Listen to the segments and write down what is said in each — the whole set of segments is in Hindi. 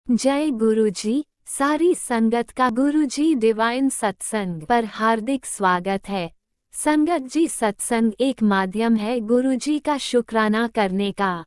जय गुरुजी। सारी संगत का गुरुजी डिवाइन सत्संग पर हार्दिक स्वागत है। संगत जी, सत्संग एक माध्यम है गुरुजी का शुक्राना करने का।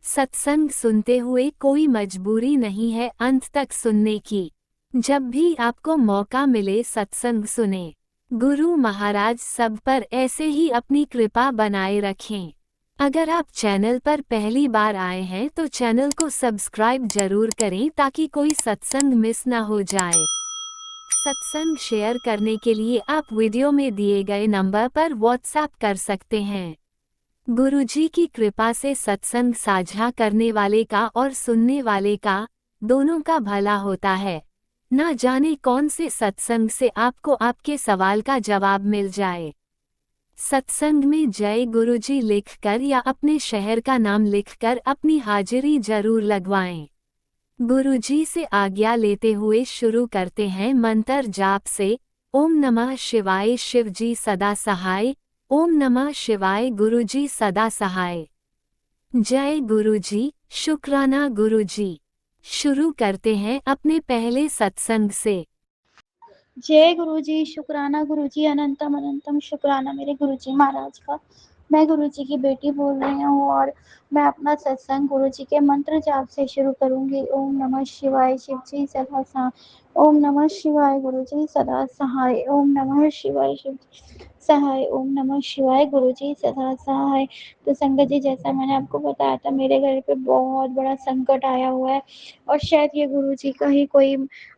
सत्संग सुनते हुए कोई मजबूरी नहीं है अंत तक सुनने की। जब भी आपको मौका मिले सत्संग सुने। गुरु महाराज सब पर ऐसे ही अपनी कृपा बनाए रखें। अगर आप चैनल पर पहली बार आए हैं तो चैनल को सब्सक्राइब जरूर करें ताकि कोई सत्संग मिस ना हो जाए। सत्संग शेयर करने के लिए आप वीडियो में दिए गए नंबर पर व्हाट्सएप कर सकते हैं। गुरुजी की कृपा से सत्संग साझा करने वाले का और सुनने वाले का दोनों का भला होता है। ना जाने कौन से सत्संग से आपको आपके सवाल का जवाब मिल जाए। सत्संग में जय गुरुजी लिखकर या अपने शहर का नाम लिखकर अपनी हाजिरी जरूर लगवाएं। गुरुजी से आज्ञा लेते हुए शुरू करते हैं मंत्र जाप से। ओम नमः शिवाय, शिवजी सदा सहाय। ओम नमः शिवाय, गुरुजी सदा सहाय। जय गुरुजी, शुक्राना गुरुजी। शुरू करते हैं अपने पहले सत्संग से। जय गुरुजी, शुक्राना गुरुजी, अनंतम अनंतम शुक्राना मेरे गुरुजी महाराज का। मैं गुरुजी की बेटी बोल रही हूँ और मैं अपना सत्संग गुरुजी के मंत्र जाप से शुरू करूंगी। ओम नमः शिवाय, शिवजी सदा सहाय। ओम नमः शिवाय, गुरुजी सदा सहाय। ओम नमः शिवाय, शिवजी सहाय। ओम नमः शिवाय, गुरुजी सदा सहाय। तो संगत जी, जैसा मैंने आपको बताया था, मेरे घर पे बहुत बड़ा संकट आया हुआ है और शायद ये गुरुजी का ही कोई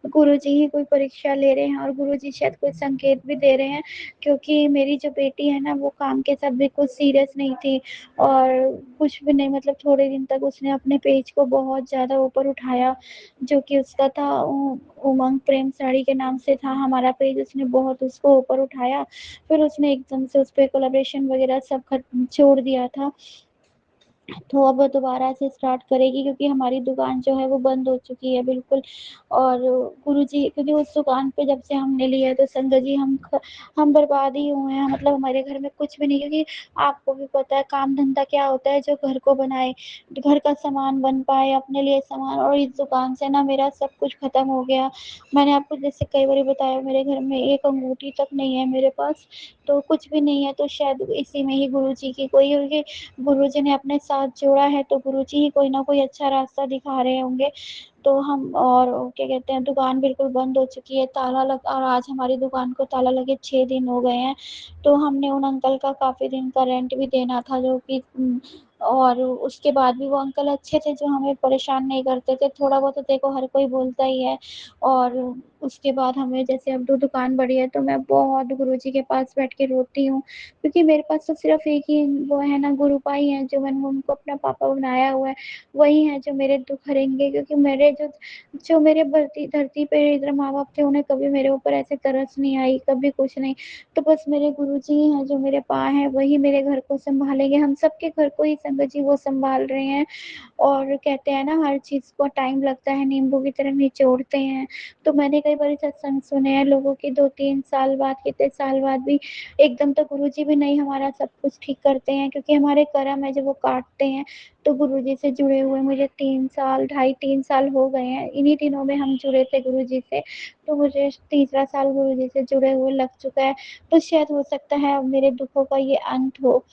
गुरुजी ही कोई परीक्षा ले रहे हैं और गुरुजी शायद कुछ संकेत भी दे रहे हैं, क्योंकि मेरी जो बेटी है ना, वो काम के साथ बिल्कुल सीरियस नहीं थी और कुछ भी नहीं, मतलब थोड़े दिन तक उसने अपने पेज को बहुत ज़्यादा ऊपर उठाया, जो कि उसका था उमंग प्रेम साड़ी के नाम से था हमारा पेज। उसने बहुत उसको ऊपर उठाया, फिर उसने एकदम से उस पर कोलैबोरेशन वगैरह सब छोड़ दिया था। तो अब दोबारा से स्टार्ट करेगी, क्योंकि हमारी दुकान जो है वो बंद हो चुकी है बिल्कुल। और गुरुजी, क्योंकि उस दुकान पे जब से हमने लिया है तो संगत जी हम बर्बाद ही हुए हैं। मतलब हमारे घर में कुछ भी नहीं, क्योंकि आपको भी पता है काम धंधा क्या होता है, जो घर को बनाए, घर का सामान बन पाए, अपने लिए सामान। और इस दुकान से ना मेरा सब कुछ खत्म हो गया। मैंने आपको जैसे कई बार बताया, मेरे घर में एक अंगूठी तक नहीं है मेरे पास, तो कुछ भी नहीं है। तो शायद इसी में ही गुरुजी की कोई, क्योंकि गुरुजी ने अपने साथ जोड़ा है तो गुरुजी ही कोई ना कोई अच्छा रास्ता दिखा रहे होंगे। तो हम, और क्या कहते हैं, दुकान बिल्कुल बंद हो चुकी है, ताला लग, और आज हमारी दुकान को ताला लगे 6 दिन हो गए हैं। तो हमने उन अंकल का काफ़ी दिन का रेंट भी देना था, जो कि और उसके बाद भी वो अंकल अच्छे थे, जो हमें परेशान नहीं करते थे। थोड़ा बहुत तो देखो हर कोई बोलता ही है। और उसके बाद हमें, जैसे अब दुकान बढ़ी है, तो मैं बहुत गुरुजी के पास बैठ के रोती हूँ, क्योंकि मेरे पास तो सिर्फ एक ही वो है ना, गुरुपाई है, जो मैंने उनको अपना पापा बनाया हुआ है। वही है जो मेरे दुख हरेंगे, क्योंकि मेरे जो जो मेरे धरती पे इधर माँ बाप थे, उन्हें कभी मेरे ऊपर ऐसे तरस नहीं आई, कभी कुछ नहीं। तो बस मेरे गुरुजी ही हैं जो मेरे पास हैं, वही मेरे घर को संभालेंगे। हम सबके घर को ही संगत जी वो संभाल रहे हैं। और कहते हैं ना, हर चीज़ को टाइम लगता है, नींबू की तरह निचोड़ते हैं। तो मैंने कई बार सत्संग सुने हैं लोगों की, 2-3 साल बाद, कितने साल बाद भी एकदम तो गुरुजी भी नहीं हमारा सब कुछ ठीक करते हैं, क्योंकि हमारे कर्म है जो वो काटते हैं। तो गुरुजी से जुड़े हुए मुझे 3 साल, ढाई 3 साल हो गए हैं। इन्हीं दिनों में हम जुड़े थे गुरुजी से, तो मुझे तीसरा साल गुरुजी से जुड़े हुए लग चुका है। तो शायद हो सकता है अब मेरे दुखों का ये अंत हो,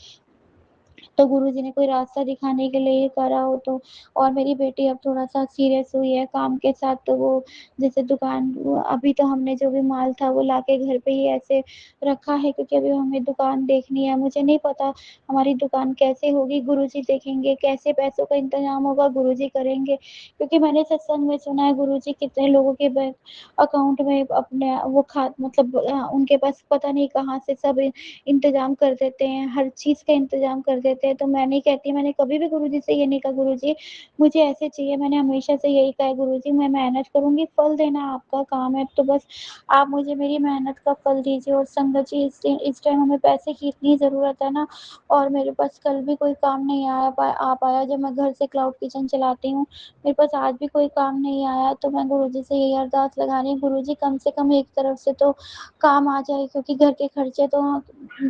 तो गुरुजी ने कोई रास्ता दिखाने के लिए ये करा हो तो। और मेरी बेटी अब थोड़ा-सा सीरियस हुई है काम के साथ, तो वो जैसे दुकान, अभी तो हमने जो भी माल था वो लाके घर पे ही ऐसे रखा है, क्योंकि अभी हमें दुकान देखनी है। मुझे नहीं पता हमारी दुकान कैसे होगी, गुरुजी देखेंगे। कैसे पैसों का इंतज़ाम होगा, गुरुजी करेंगे। क्योंकि मैंने सत्संग में सुना है, गुरुजी कितने लोगों के बैंक अकाउंट में अपने वो मतलब उनके पास पता नहीं कहाँ से सब इंतज़ाम कर देते हैं, हर चीज़ का इंतज़ाम कर देते हैं। तो मैं नहीं कहती, मैंने कभी भी गुरुजी से ये नहीं कहा गुरुजी मुझे ऐसे चाहिए। मैंने हमेशा से यही कहा है, गुरुजी मैं मेहनत करूँगी, फल देना आपका काम है, तो बस आप मुझे मेरी मेहनत का फल दीजिए। और संगत जी, इस टाइम हमें पैसे की इतनी ज़रूरत है ना, और मेरे पास कल भी कोई काम नहीं आ पाया। जब मैं घर से क्लाउड किचन चलाती हूँ, मेरे पास आज भी कोई काम नहीं आया। तो मैं गुरुजी से यही अरदास लगा रही हूँ, गुरुजी कम से कम एक तरफ से तो काम आ जाए, क्योंकि घर के खर्चे तो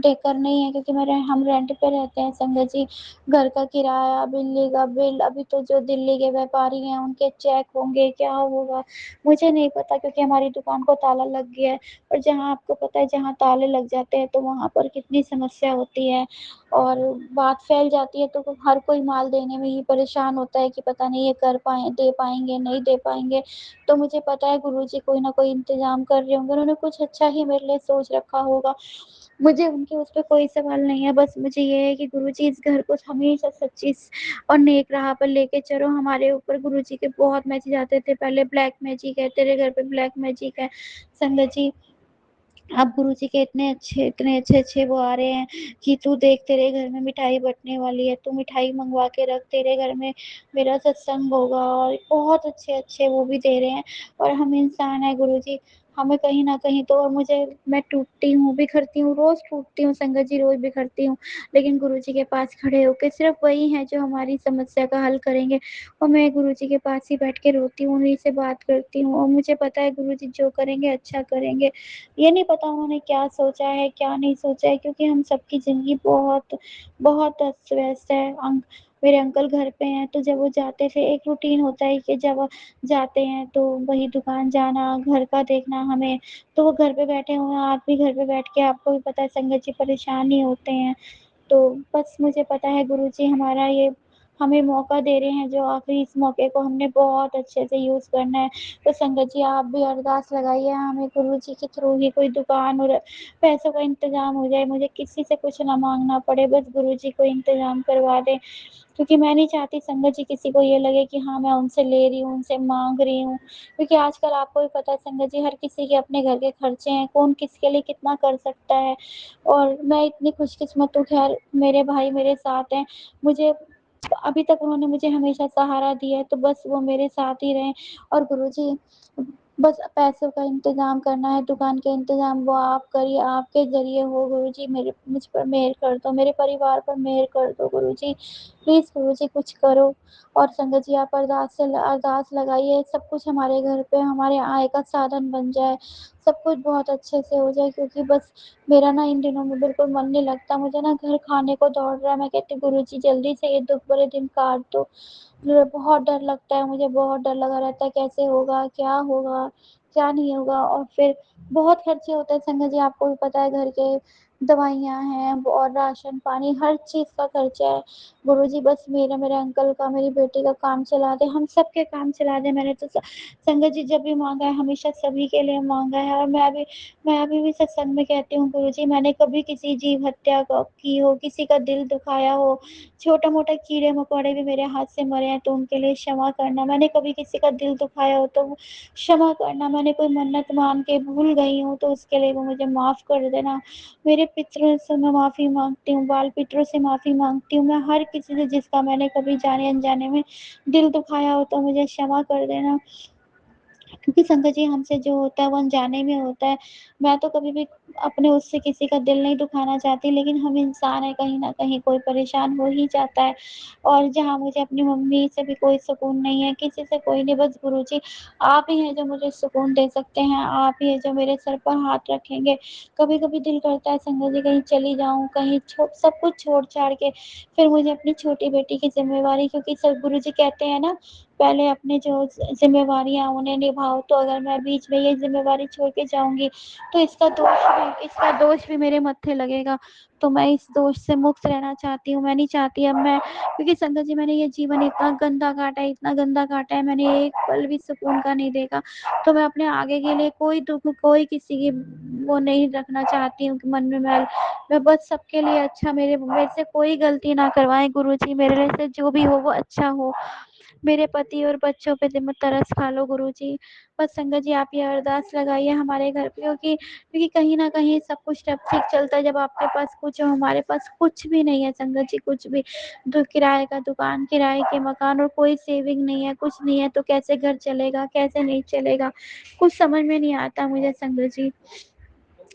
करना ही है, क्योंकि हम रेंट पे रहते हैं संगत संगत जी। घर का किराया, बिजली का बिल, अभी तो जो दिल्ली के व्यापारी हैं उनके चेक होंगे, क्या होगा मुझे नहीं पता, क्योंकि हमारी दुकान को ताला लग गया है। और जहाँ आपको पता है जहाँ ताले लग जाते हैं तो वहाँ पर कितनी समस्या होती है और बात फैल जाती है, तो हर कोई माल देने में ही परेशान होता है कि पता नहीं ये कर पाएँ दे पाएँगे, नहीं दे पाएँगे। तो मुझे पता है गुरुजी कोई न कोई इंतज़ाम कर रहे होंगे, उन्होंने कुछ अच्छा ही मेरे लिए सोच रखा होगा। मुझे उनके उस पे कोई सवाल नहीं है, बस मुझे ये है कि गुरुजी इस घर को हमेशा सच्ची और नेक राह पर लेके चलो। हमारे ऊपर गुरुजी के बहुत मैसेज आते थे पहले, ब्लैक मैजिक है, तेरे घर पे ब्लैक मैजिक है। संगत जी, अब गुरुजी के इतने अच्छे-अच्छे वो आ रहे हैं कि तू देख तेरे घर में मिठाई बँटने वाली है, तू मिठाई मँगवा के रख, तेरे घर में मेरा सत्संग होगा, और बहुत अच्छे-अच्छे वो भी दे रहे हैं। और हम इंसान हैं गुरुजी, हमें कहीं न कहीं तो, और मैं टूटती हूँ, बिखरती हूँ, रोज़ टूटती हूँ संगत जी, रोज़ बिखरती हूँ। लेकिन गुरुजी के पास खड़े होके सिर्फ़ वही हैं जो हमारी समस्या का हल करेंगे, और मैं गुरुजी के पास ही बैठ के रोती हूँ, उन्हीं से बात करती हूँ, और मुझे पता है गुरुजी जो करेंगे अच्छा करेंगे। ये नहीं पता उन्होंने क्या सोचा है, क्या नहीं सोचा है, क्योंकि हम सबकी ज़िंदगी बहुत, बहुत अस्त-व्यस्त है। मेरे अंकल घर पे हैं, तो जब वो जाते थे एक रूटीन होता है कि जब वो जाते हैं तो वही दुकान जाना, घर का देखना हमें, तो वो घर पे बैठे हुए हैं, आप भी घर पे बैठ के, आपको भी पता है संगत जी, परेशान ही होते हैं। तो बस मुझे पता है गुरुजी हमारा ये हमें मौका दे रहे हैं, जो आखिरी इस मौके को हमने बहुत अच्छे से यूज़ करना है। तो संगत जी, आप भी अरदास लगाइए हमें गुरुजी के थ्रू ही कोई दुकान और पैसों का इंतज़ाम हो जाए, मुझे किसी से कुछ ना माँगना पड़े, बस गुरुजी कोई इंतज़ाम करवा दें। क्योंकि मैं नहीं चाहती संगत जी किसी को ये लगे कि हाँ, मैं उनसे ले रही हूँ, उनसे माँग रही हूँ। क्योंकि आजकल आपको भी पता है संगत जी, हर किसी के अपने घर के खर्चे हैं, कौन किसके लिए कितना कर सकता है। और मैं इतनी खुशकिस्मत हूँ, ख़ैर मेरे भाई मेरे साथ हैं। मुझे अभी तक उन्होंने मुझे हमेशा सहारा दिया है, तो बस वो मेरे साथ ही रहें। और गुरुजी, बस पैसों का इंतज़ाम करना है, दुकान के इंतज़ाम वो आप करिए, आपके ज़रिए हो गुरुजी, मुझ पर मेहर कर दो, मेरे परिवार पर मेहर कर दो गुरुजी। प्लीज़ गुरुजी कुछ करो। और संगत जी, आप अरदास लगाइए, सब कुछ हमारे घर पे हमारे आय का साधन बन जाए, सब कुछ बहुत अच्छे से हो जाए, क्योंकि बस मेरा ना इन दिनों में बिल्कुल मन नहीं लगता, मुझे ना घर खाने को दौड़ रहा है। मैं कहती हूँ गुरुजी जल्दी से ये दुःख भरे दिन काट दो। मुझे बहुत डर लगता है, मुझे बहुत डर लगा रहता है, कैसे होगा, क्या नहीं होगा, और फिर बहुत खर्चे होते हैं संगत जी, आपको भी पता है, घर के दवाइयाँ हैं और राशन पानी हर चीज़ का खर्चा है। गुरुजी बस मेरे अंकल का, मेरी बेटी का काम चला दें, हम सबके काम चला दें। मैंने तो संगत जी जब भी माँगा है हमेशा सभी के लिए माँगा है, और मैं अभी भी सत्संग में कहती हूँ गुरुजी, मैंने कभी किसी जीव हत्या की हो, किसी का दिल दुखाया हो, छोटा-मोटा कीड़े-मकोड़े भी मेरे हाथ से मरे हैं तो उनके लिए क्षमा करना। मैंने कभी किसी का दिल दुखाया हो तो वो क्षमा करना। मैंने कोई मन्नत माँग के भूल गई हूँ तो उसके लिए वो मुझे माफ़ कर देना। मेरे पितरों से मैं माफ़ी माँगती हूँ, बाल-पितरों से माफ़ी माँगती हूँ। मैं हर किसी से जिसका मैंने कभी जाने-अनजाने में दिल दुखाया हो तो मुझे क्षमा कर देना। क्योंकि संगत जी, हमसे जो होता है वो अनजाने में होता है। मैं तो कभी भी अपने उससे किसी का दिल नहीं दुखाना चाहती, लेकिन हम इंसान हैं, कहीं न कहीं कोई परेशान हो ही जाता है। और जहाँ मुझे अपनी मम्मी से भी कोई सुकून नहीं है, किसी से कोई नहीं, बस गुरुजी आप ही हैं जो मुझे सुकून दे सकते हैं, आप ही हैं जो मेरे सर पर हाथ रखेंगे। कभी-कभी दिल करता है संगत जी कहीं चली जाऊँ, कहीं सब कुछ छोड़-छाड़ के फिर मुझे अपनी छोटी बेटी की ज़िम्मेवारी, क्योंकि सब गुरुजी कहते हैं ना, पहले अपनी जो ज़िम्मेवारियाँ उन्हें निभाओ, तो अगर मैं बीच में ये ज़िम्मेवारी छोड़ के जाऊँगी, तो इसका दोष भी मेरे मत्थे लगेगा। तो मैं इस दोष से मुक्त रहना चाहती हूँ, मैं नहीं चाहती अब मैं, क्योंकि संगत जी मैंने ये जीवन इतना गंदा काटा है, मैंने एक पल भी सुकून का नहीं देखा। तो मैं अपने आगे के लिए कोई दुःख, कोई किसी की वो नहीं रखना चाहती हूँ कि मन में मैं बस सबके लिए अच्छा, मेरे से कोई गलती ना करवाएँ गुरुजी, मेरे से जो भी हो वो अच्छा हो। मेरे पति और बच्चों पे मत तरस खा लो गुरुजी। बस संगत जी, आप ये अरदास लगाइए हमारे घर पे, क्योंकि कहीं न कहीं सब कुछ तब ठीक चलता है जब आपके पास कुछ हो, हमारे पास कुछ भी नहीं है संगत जी, कुछ भी। किराए का दुकान, किराए के मकान, और कोई सेविंग नहीं है, कुछ नहीं है, तो कैसे घर चलेगा, कैसे नहीं चलेगा? कुछ समझ में नहीं आता मुझे संगत जी।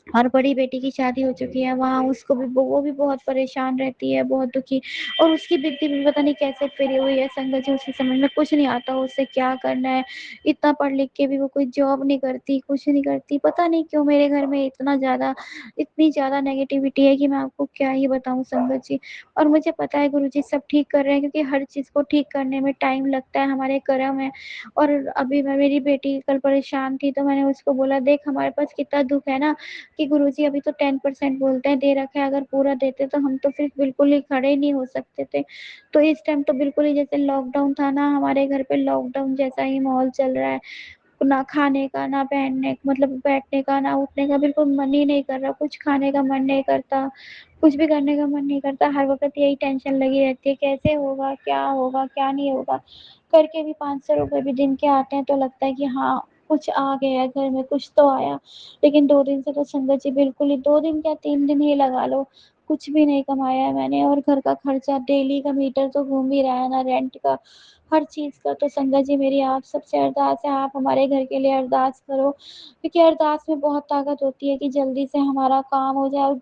और बड़ी बेटी की शादी हो चुकी है, वहाँ उसको भी वो भी बहुत परेशान रहती है, बहुत दुखी। और उसकी दीदी भी पता नहीं कैसे फिरी हुई है संगत जी, उसे समझ में कुछ नहीं आता उसे क्या करना है। इतना पढ़ लिख के भी वो कोई जॉब नहीं करती, कुछ नहीं करती। पता नहीं क्यों मेरे घर में इतनी ज़्यादा नेगेटिविटी है कि मैं आपको क्या ही बताऊँ संगत जी। और मुझे पता है गुरुजी सब ठीक कर रहे हैं, क्योंकि हर चीज़ को ठीक करने में टाइम लगता है, हमारे कर्म है। और अभी मेरी बेटी कल परेशान थी, तो मैंने उसको बोला देख हमारे पास कितना दुःख है ना, कि गुरुजी अभी तो 10% बोलते हैं दे रखा है, अगर पूरा देते तो हम तो फिर बिल्कुल ही खड़े नहीं हो सकते थे। तो इस टाइम तो बिल्कुल ही जैसे लॉकडाउन था ना, हमारे घर पे लॉकडाउन जैसा ही माहौल चल रहा है। ना खाने का, ना पहनने मतलब बैठने का, ना उठने का, बिल्कुल मन ही नहीं कर रहा, कुछ खाने का मन नहीं करता, कुछ भी करने का मन नहीं करता। हर वक़्त यही टेंशन लगी रहती है, कैसे होगा, क्या नहीं होगा। करके भी 500 रुपए भी दिन के आते हैं तो लगता है कि हाँ, कुछ आ गया है घर में, कुछ तो आया। लेकिन 2 दिन से तो संगत जी बिल्कुल ही 2 दिन क्या 3 दिन ही लगा लो, कुछ भी नहीं कमाया है मैंने। और घर का खर्चा डेली का मीटर तो घूम ही रहा है ना, रेंट का, हर चीज़ का। तो संगत जी मेरी आप सबसे अरदास है, आप हमारे घर के लिए अरदास करो, क्योंकि अरदास में बहुत ताकत होती है कि जल्दी से हमारा काम हो जाए। और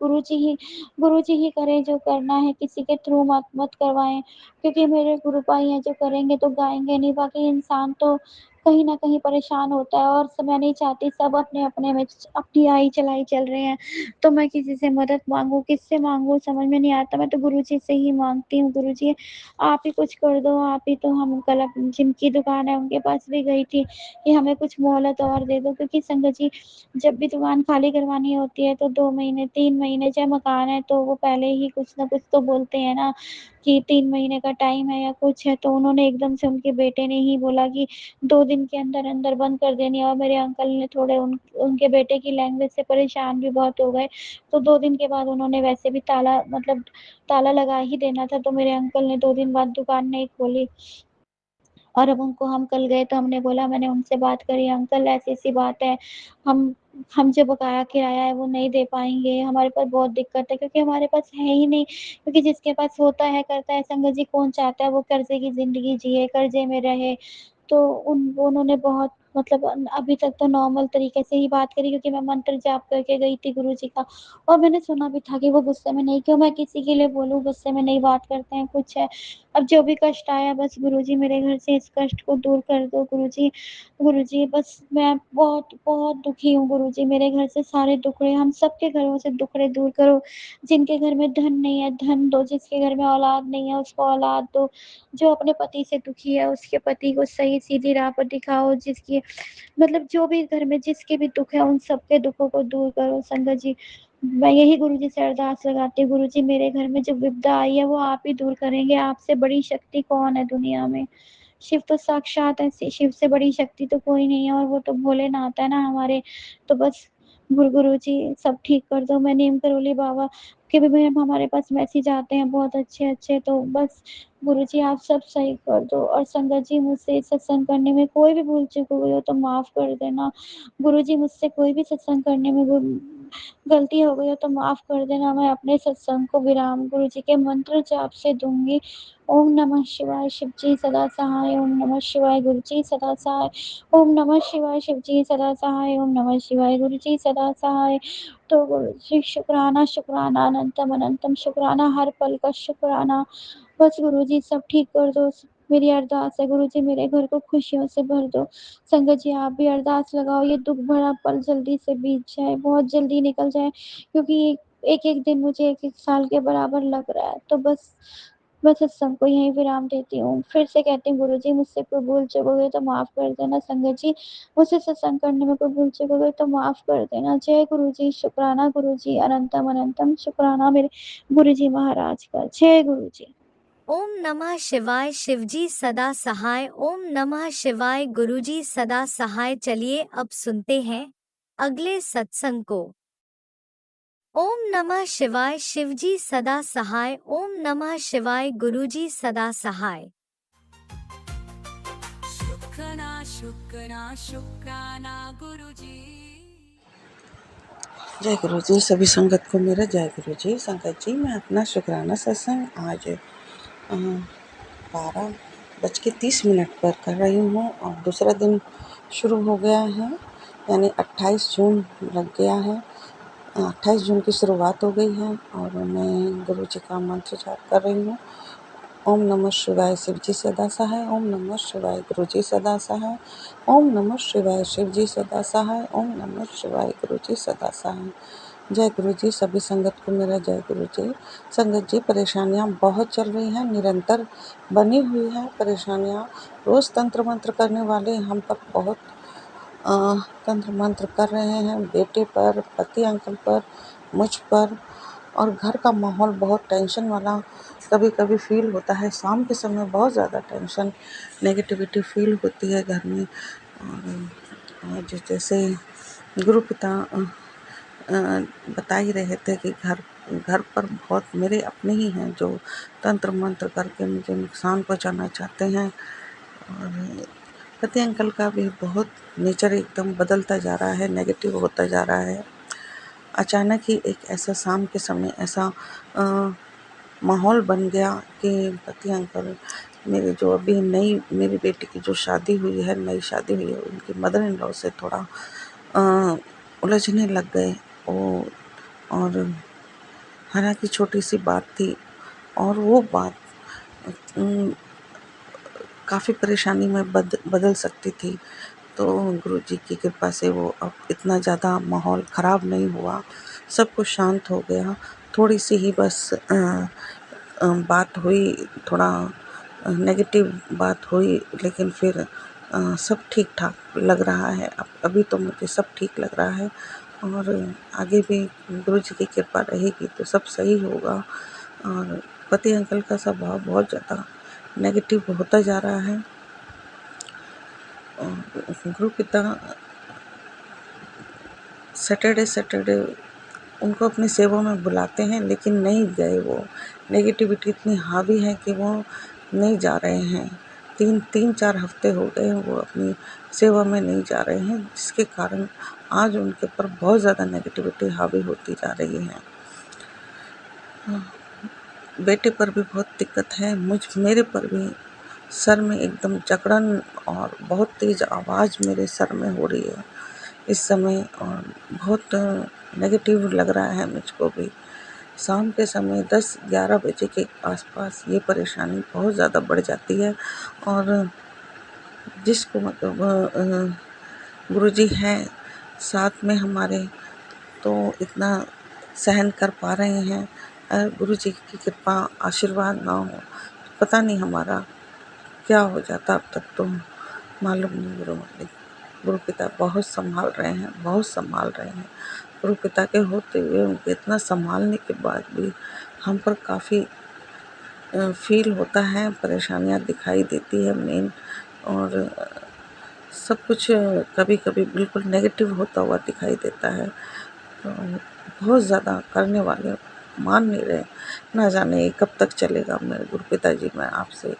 गुरुजी ही करें जो करना है, किसी के थ्रू मत मत करवाएँ, क्योंकि मेरे गुरु भाई हैं जो करेंगे तो गाएँगे नहीं, बाकी इंसान तो कहीं न कहीं परेशान होता है। और मैं नहीं चाहती सब अपने-अपने में अपनी आई-चलाई चल रहे हैं, तो मैं किसी से मदद माँगूँ, किससे माँगूँ समझ में नहीं आता। मैं तो गुरुजी से ही माँगती हूँ, गुरुजी आप ही कुछ कर दो, आप ही तो। हम कल जिनकी दुकान है उनके पास भी गई थी कि हमें कुछ मोहलत और दे दो, क्योंकि संगत जी जब भी दुकान खाली करवानी होती है तो 2 महीने, 3 महीने, चाहे मकान है तो वो पहले ही कुछ न कुछ तो बोलते हैं ना कि 3 महीने का टाइम है या कुछ है। तो उन्होंने एकदम से उनके बेटे ने ही बोला कि 2 दिन के अंदर-अंदर बंद कर देनी है। और मेरे अंकल ने थोड़े उनके बेटे की लैंग्वेज से परेशान भी बहुत हो गए। तो 2 दिन के बाद उन्होंने वैसे भी ताला लगा ही देना था, तो मेरे अंकल ने 2 दिन बाद दुकान नहीं खोली। और अब उनको हम कल गए तो हमने बोला, मैंने उनसे बात करी, अंकल ऐसी-ऐसी बात है, हम हम जो बकाया किराया है वो नहीं दे पाएँगे, हमारे पास बहुत दिक्कत है, क्योंकि हमारे पास है ही नहीं। क्योंकि जिसके पास होता है, करता है संगत जी, कौन चाहता है वो कर्ज़े की ज़िंदगी जिए, कर्ज़े में रहे। तो उन्होंने बहुत मतलब अभी तक तो नॉर्मल तरीके से ही बात करी, क्योंकि मैं मंत्र जाप करके गई थी गुरुजी का। और मैंने सुना भी था कि वो गुस्से में नहीं, क्यों मैं किसी के लिए बोलूँ, गुस्से में नहीं बात करते हैं, कुछ है। अब जो भी कष्ट आया, बस गुरुजी मेरे घर से इस कष्ट को दूर कर दो गुरुजी। गुरुजी बस मैं बहुत, बहुत दुखी हूँ गुरुजी, मेरे घर से सारे दुखड़े, हम सबके घरों से दुखड़े दूर करो। जिनके घर में धन नहीं है, धन दो, जिसके घर में औलाद नहीं है उसको औलाद दो। जो अपने पति से दुखी है उसके पति को सही सीधी राह पर दिखाओ, जिसकी मतलब जो भी घर में जिसके भी दुःख है, उन सबके दुःखों को दूर करो संगत जी। मैं यही गुरुजी से अरदास लगाती हूँ, गुरुजी मेरे घर में जो विपदा आई है वो आप ही दूर करेंगे, आपसे बड़ी शक्ति कौन है दुनिया में? शिव तो साक्षात है, शिव से बड़ी शक्ति तो कोई नहीं है, और वो तो भोलेनाथ है ना हमारे। तो बस गुरुजी सब ठीक कर दो। मैं नीम करोली बाबा के भी हमारे पास मैसेज आते हैं बहुत अच्छे-अच्छे, तो बस गुरुजी आप सब सही कर दो। और संगत जी मुझसे सत्संग करने में कोई भी भूल-चूक हुई हो तो माफ़ कर देना। गुरुजी मुझसे कोई भी सत्संग करने में गलती हो गई हो तो माफ़ कर देना। मैं अपने सत्संग को विराम गुरुजी के मंत्र जाप से दूँगी। ओम नमः शिवाय, शिव जी सदा सहाय। ओम नमः शिवाय, गुरु जी सदा सहाय। ओम नमः शिवाय, शिव जी सदा सहाय। ओम नमः शिवाय, गुरु जी सदा सहाय। तो गुरु जी शुक्राना, शुक्राना, अनंतम अनंतम शुक्राना, हर पल का शुक्राना। बस गुरुजी सब ठीक कर दो। मेरी अरदास है गुरुजी मेरे घर को खुशियों से भर दो। संगत जी आप भी अरदास लगाओ, ये दुःख भरा पल जल्दी से बीत जाए, बहुत जल्दी निकल जाए, क्योंकि एक-एक दिन मुझे 1-1 साल के बराबर लग रहा है। तो बस मैं सत्संग को यहीं विराम देती हूँ। फिर से कहती हूँ गुरुजी मुझसे कोई भूल-चूक हो गई तो माफ़ कर देना। संगत जी मुझसे सत्संग करने में कोई भूल-चूक हो गई तो माफ़ कर देना। जय गुरुजी, शुक्राना गुरुजी, अनंतम अनंतम शुक्राना मेरे गुरुजी महाराज का। जय गुरुजी। ओम नमः शिवाय, शिवजी सदा सहाय। ओम नमः शिवाय, गुरुजी सदा सहाय। चलिए अब सुनते हैं अगले सत्संग को। ओम नमः शिवाय, शिवजी सदा सहाय। ओम नमः शिवाय, गुरुजी सदा सहाय। शुक्राना शुक्राना शुक्राना गुरुजी। जय गुरु जी। सभी संगत को मेरा जय गुरु जी। संगत जी मैं अपना शुक्राना सत्संग आज 12:30 पर कर रही हूँ और दूसरा दिन शुरू हो गया है, यानी 28 जून लग गया है। 28 जून की शुरुआत हो गई है और मैं गुरु जी का मंत्र जाप कर रही हूँ। ओम नमः शिवाय शिव जी सदा सहाय, ओम नमः शिवाय गुरु जी सदा सहाय, ओम नमः शिवाय शिव जी सदा सहाय, ओम नमः शिवाय गुरु जी सदा सहाय। जय गुरु जी। सभी संगत को मेरा जय गुरु जी। संगत जी, परेशानियाँ बहुत चल रही हैं, निरंतर बनी हुई है परेशानियाँ। रोज़ तंत्र मंत्र करने वाले हम पर बहुत तंत्र मंत्र कर रहे हैं, बेटे पर, पति अंकल पर, मुझ पर, और घर का माहौल बहुत टेंशन वाला कभी कभी फील होता है। शाम के समय बहुत ज़्यादा टेंशन, नेगेटिविटी फील होती है घर में। और जैसे गुरु पिता बता ही रहे थे कि घर घर पर बहुत मेरे अपने ही हैं जो तंत्र मंत्र करके मुझे नुकसान पहुंचाना चाहते हैं। और पति अंकल का भी बहुत नेचर एकदम बदलता जा रहा है, नेगेटिव होता जा रहा है। अचानक ही एक ऐसा शाम के समय ऐसा माहौल बन गया कि पति अंकल मेरे जो अभी नई मेरी बेटी की जो शादी हुई है, नई शादी हुई है, उनकी मदर इन लॉ से थोड़ा उलझने लग गए। और हालांकि छोटी सी बात थी और वो बात काफ़ी परेशानी में बदल सकती थी। तो गुरु जी की कृपा से वो अब इतना ज़्यादा माहौल ख़राब नहीं हुआ, सब कुछ शांत हो गया। थोड़ी सी ही बस बात हुई, थोड़ा नेगेटिव बात हुई, लेकिन फिर सब ठीक ठाक लग रहा है। अब अभी तो मुझे सब ठीक लग रहा है और आगे भी गुरु जी की कृपा रहेगी तो सब सही होगा। और पति अंकल का स्वभाव बहुत ज़्यादा नेगेटिव होता जा रहा है। और गुरु पिता सैटरडे उनको अपनी सेवा में बुलाते हैं, लेकिन नहीं गए वो। नेगेटिविटी इतनी हावी है कि वो नहीं जा रहे हैं। 3-4 हफ्ते हो गए वो अपनी सेवा में नहीं जा रहे हैं, जिसके कारण आज उनके ऊपर बहुत ज़्यादा नेगेटिविटी हावी होती जा रही है। बेटे पर भी बहुत दिक्कत है, मेरे पर भी सर में एकदम जकड़न और बहुत तेज़ आवाज़ मेरे सर में हो रही है इस समय, और बहुत नेगेटिव लग रहा है मुझको भी। शाम के समय 10-11 बजे के आसपास ये परेशानी बहुत ज़्यादा बढ़ जाती है। और जिसको मतलब गुरुजी हैं साथ में हमारे, तो इतना सहन कर पा रहे हैं। गुरुजी की कृपा आशीर्वाद ना हो तो पता नहीं हमारा क्या हो जाता। अब तक तो मालूम नहीं। गुरु पिता बहुत संभाल रहे हैं, बहुत संभाल रहे हैं। गुरु पिता के होते हुए उनके इतना संभालने के बाद भी हम पर काफ़ी फील होता है, परेशानियाँ दिखाई देती है मेन। और सब कुछ कभी कभी बिल्कुल नेगेटिव होता हुआ दिखाई देता है। तो बहुत ज़्यादा करने वाले मान नहीं रहे, ना जाने ये कब तक चलेगा। मेरे गुरु पिताजी, मैं आपसे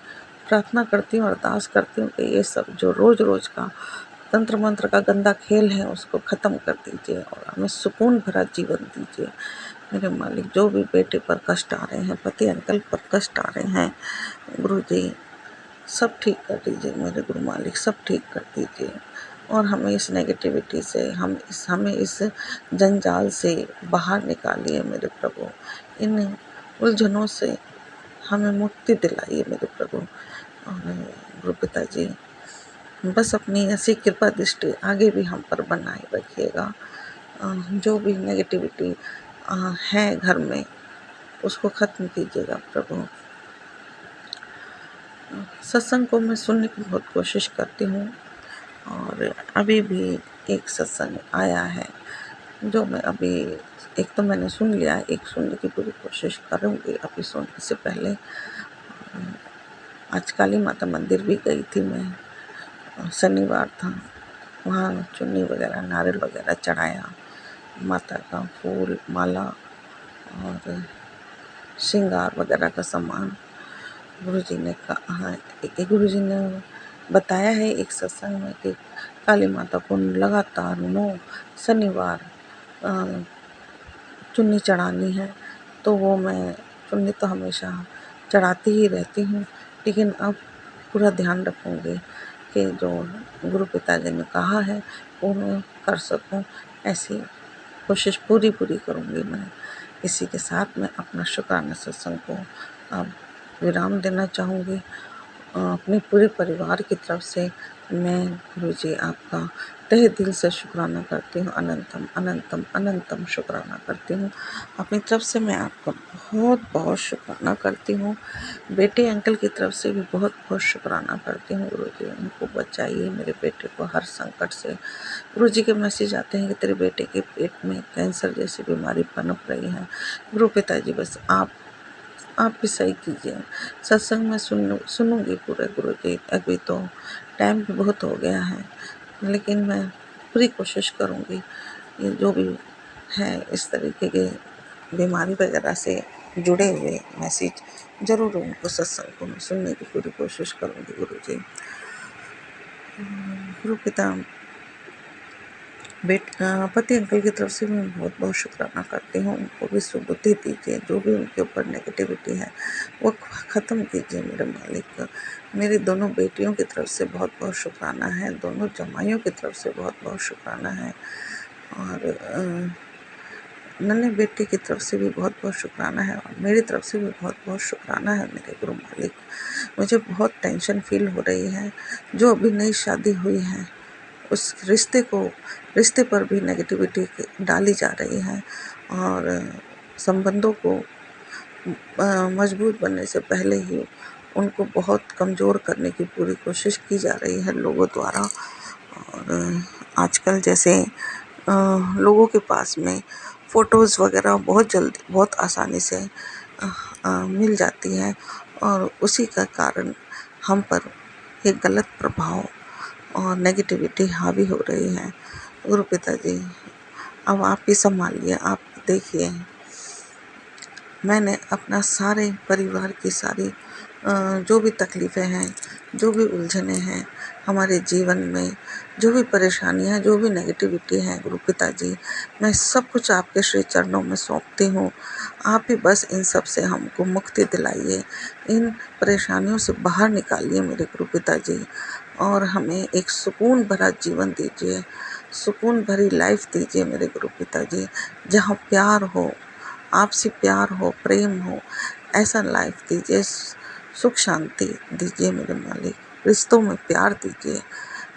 प्रार्थना करती हूँ, अरदास करती हूँ कि ये सब जो रोज़ रोज़ का तंत्र मंत्र का गंदा खेल है उसको ख़त्म कर दीजिए और हमें सुकून भरा जीवन दीजिए। मेरे मालिक, जो भी बेटे पर कष्ट आ रहे हैं, पति अंकल पर कष्ट आ रहे हैं, गुरु जी सब ठीक कर दीजिए। मेरे गुरु मालिक सब ठीक कर दीजिए और हमें इस नेगेटिविटी से, हमें इस जंजाल से बाहर निकालिए मेरे प्रभु। इन उलझनों से हमें मुक्ति दिलाइए मेरे प्रभु। और गुरु पिताजी, बस अपनी ऐसी कृपा दृष्टि आगे भी हम पर बनाए रखिएगा। जो भी नेगेटिविटी है घर में उसको ख़त्म कीजिएगा प्रभु। सत्संग को मैं सुनने की बहुत कोशिश करती हूँ और अभी भी एक सत्संग आया है जो मैं अभी, एक तो मैंने सुन लिया, एक सुनने की पूरी कोशिश करूँगी अभी सुनने से पहले। आज काली माता मंदिर भी गई थी मैं, शनिवार था। वहाँ चुन्नी वगैरह, नारियल वगैरह चढ़ाया, माता का फूल माला और श्रृंगार वगैरह का सामान। गुरुजी ने कहा, गुरुजी ने बताया है एक सत्संग में कि काली माता को लगातार 9 शनिवार चुन्नी चढ़ानी है। तो वो मैं चुन्नी तो हमेशा चढ़ाती ही रहती हूँ, लेकिन अब पूरा ध्यान रखूँगी कि जो गुरु पिताजी ने कहा है वो मैं कर सकूँ। ऐसी कोशिश पूरी करूँगी मैं। इसी के साथ मैं अपना शुक्राना सत्संग को अब विराम देना चाहूँगी। अपने पूरे परिवार की तरफ से मैं गुरुजी आपका तहे दिल से शुक्राना करती हूँ। अनंतम अनंतम अनंतम शुक्राना करती हूँ। अपनी तरफ से मैं आपका बहुत बहुत शुक्राना करती हूँ। बेटे अंकल की तरफ से भी बहुत बहुत शुक्राना करती हूँ। गुरुजी उनको बचाइए, मेरे बेटे को हर संकट से। गुरुजी के मैसेज आते हैं कि तेरे बेटे के पेट में कैंसर जैसी बीमारी पनप रही है। गुरु पिताजी बस आप भी सही कीजिए। सत्संग में सुनूंगी पूरे गुरुजी। अभी तो टाइम भी बहुत हो गया है, लेकिन मैं पूरी कोशिश करूंगी। ये जो भी है इस तरीके के बीमारी वगैरह से जुड़े हुए मैसेज जरूर उनको सत्संग को मैं सुनने की पूरी कोशिश करूंगी गुरुजी। गुरु पिता पति अंकल की तरफ से मैं बहुत बहुत शुक्राना करती हूँ। उनको भी सुबुद्धि दीजिए, जो भी उनके ऊपर नेगेटिविटी है वो ख़त्म कीजिए मेरे मालिक। मेरी दोनों बेटियों की तरफ से बहुत बहुत शुक्राना है, दोनों जमाइयों की तरफ से बहुत बहुत शुक्राना है, और नन्हे बेटे की तरफ से भी बहुत बहुत शुक्राना है, और मेरी तरफ से भी बहुत बहुत शुक्राना है मेरे गुरु मालिक। मुझे बहुत टेंशन फील हो रही है। जो अभी नई शादी हुई है उस रिश्ते पर भी नेगेटिविटी डाली जा रही है, और संबंधों को मजबूत बनने से पहले ही उनको बहुत कमज़ोर करने की पूरी कोशिश की जा रही है लोगों द्वारा। और आजकल जैसे लोगों के पास में फ़ोटोज़ वगैरह बहुत आसानी से मिल जाती है, और उसी का कारण हम पर एक गलत प्रभाव और नेगेटिविटी हावी हो रही है। गुरु पिताजी अब आप ही संभालिए। आप देखिए, मैंने अपना सारे परिवार की सारी जो भी तकलीफ़ें हैं, जो भी उलझने हैं हमारे जीवन में, जो भी परेशानियां हैं, जो भी नेगेटिविटी है, गुरु पिताजी मैं सब कुछ आपके श्री चरणों में सौंपती हूँ। आप ही बस इन सब से हमको मुक्ति दिलाइए, इन परेशानियों से बाहर निकालिए मेरे गुरु पिताजी, और हमें एक सुकून भरा जीवन दीजिए, सुकून भरी लाइफ दीजिए मेरे गुरु पिताजी, जहाँ प्यार हो, आपसी प्यार हो, प्रेम हो, ऐसा लाइफ दीजिए। सुख शांति दीजिए मेरे मालिक, रिश्तों में प्यार दीजिए,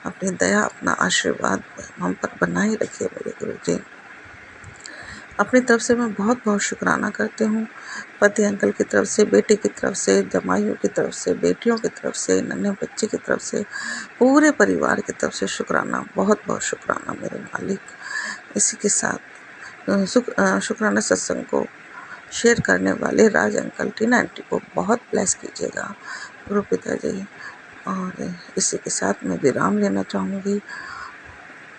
अपनी दया अपना आशीर्वाद हम पर बनाए रखिए मेरे गुरु जी। अपनी तरफ से मैं बहुत बहुत शुक्राना करती हूँ। पति अंकल की तरफ से, बेटे की तरफ से, जमाइयों की तरफ से, बेटियों की तरफ से, नन्हे बच्चे की तरफ से, पूरे परिवार की तरफ से शुक्राना, बहुत बहुत शुक्राना मेरे मालिक। इसी के साथ शुक्राना सत्संग को शेयर करने वाले राज अंकल, टीना आंटी को बहुत ब्लेस कीजिएगा गुरु पिताजी। और इसी के साथ मैं विराम लेना चाहूँगी।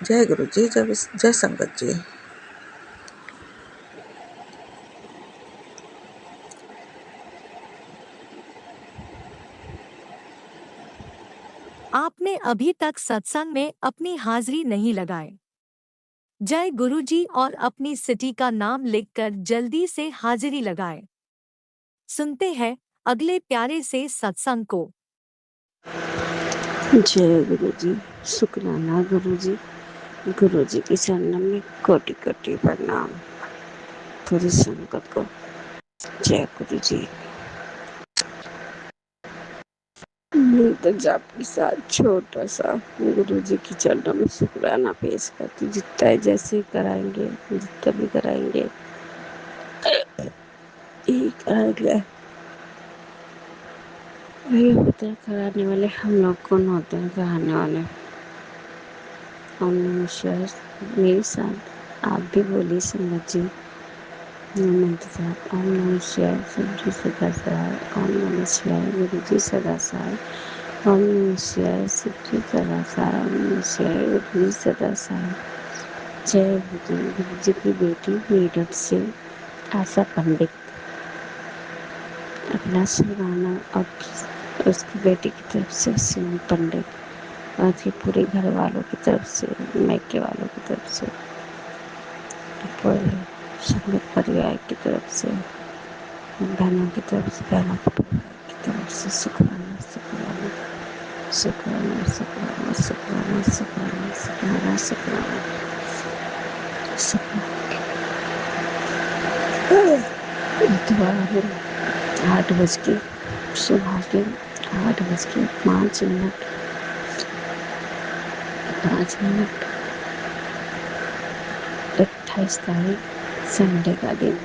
जय गुरु जी, जय संगत जी। आपने अभी तक सत्संग में अपनी हाजिरी नहीं लगाए। जय गुरुजी और अपनी सिटी का नाम लिखकर जल्दी से हाजिरी लगाए। सुनते हैं अगले प्यारे से सत्संग को। जय गुरु जी, शुक्राना गुरु जी के चरणों में कोटि कोटि प्रणाम पूरी संगत को। जय गुरु जी। मैं तो जाप के साथ छोटा सा गुरु जी के चरणों में शुक्राना पेश करती, जितना जैसे कराएंगे, जितना भी कराएंगे यही कराएंगे। वही होते हैं कराने वाले, हम लोग कौन होते हैं कराने वाले। ओम नमः शिवाय। मेरे साथ आप भी बोलिए संगत जी। ओम नमः शिवाय, शिवजी सदा सहाय। ओम नमः शिवाय, गुरु जी सदा सहाय। ओम नमः शिवाय, शिवजी सदा सहाय। ओम नमः शिवाय, गुरु जी सदा सहाय। जय गुरु जी की बेटी मेरठ से आशा पंडित अपना शुक्राना और उसकी बेटी की तरफ से सिमन पंडित और उसके पूरे घर वालों की तरफ से, मैके वालों की तरफ से, पूरे संगत परिवार की तरफ से, बहनों की तरफ से, बहनों के परिवार की तरफ से शुक्राना शुक्राना शुक्राना शुक्राना शुक्राना शुक्राना शुक्राना शुक्राना शुक्राना। दोबारा 8 बज के सुबह के 8 बज के 5 मिनट 5 मिनट 28 तारीख संडे का दिन,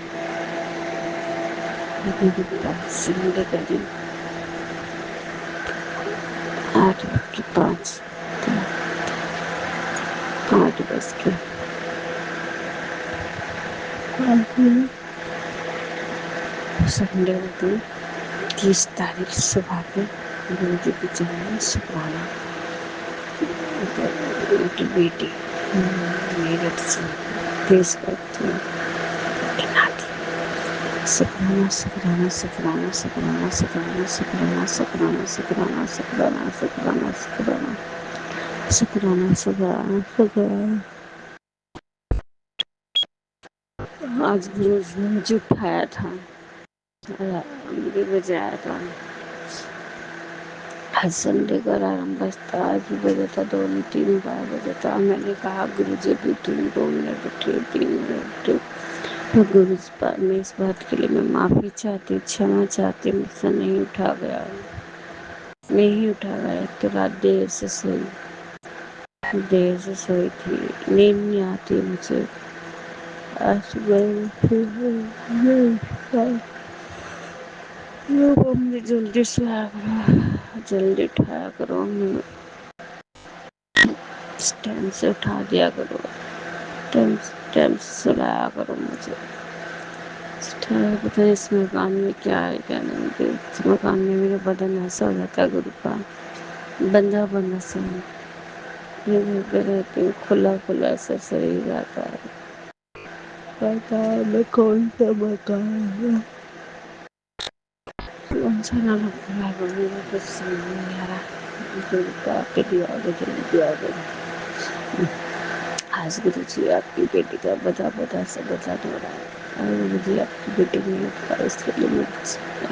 संडे का दिन 8 बज के 5 8 बज के 5 मिनट संडे का दिन 30 तारीख सुबह के गुरु जी की जन्म शुक्राना उनकी बेटी मेरठ से पेश करती हूँ। शुक्राना शुक्राना शुक्राना शुक्राना शुक्राना शुक्राना शुक्राना शुक्राना शुक्राना शुक्राना शुक्राना शुक्राना शुक्राना शुक्राना। आज गुरु जी ने मुझे उठाया था, मुझे बजाया था। आज संडे का अलार्म बजता, आज भी बजा था, 2-3 बार बजा था। मैंने कहा गुरु जी भी तुम 2 मिनट उठे, 3 मिनट उठे। तो गुरु जी पर मैं इस बात के लिए मैं माफ़ी चाहती, क्षमा चाहती, मुझसे नहीं उठा गया, नहीं उठा गया। तो रात देर से सोई थी, नींद नहीं आती मुझे। आज सुबह मुझे जल्दी सोया करो, जल्दी उठाया करो, टाइम से उठा दिया करो, टाइम से सुलाया करो मुझे। पता नहीं इस मकान में क्या है क्या नहीं। इस मकान में मेरा बदन ऐसा हो जाता है गुरु का, बंधा बंधा सा मैं घर पे रहती हूँ, खुला खुला सा शरीर आता है। पता है मैं कौन सा मकान है, कौन सा नाम खुला मुझे कुछ समझ नहीं आ रहा। गुरु का आपके दिया जल्दी आ गए। आज गुरु जी आपकी बेटी का बता से बता दो रहा है, और गुरु जी आपकी बेटी नहीं उठा, इसके लिए मैं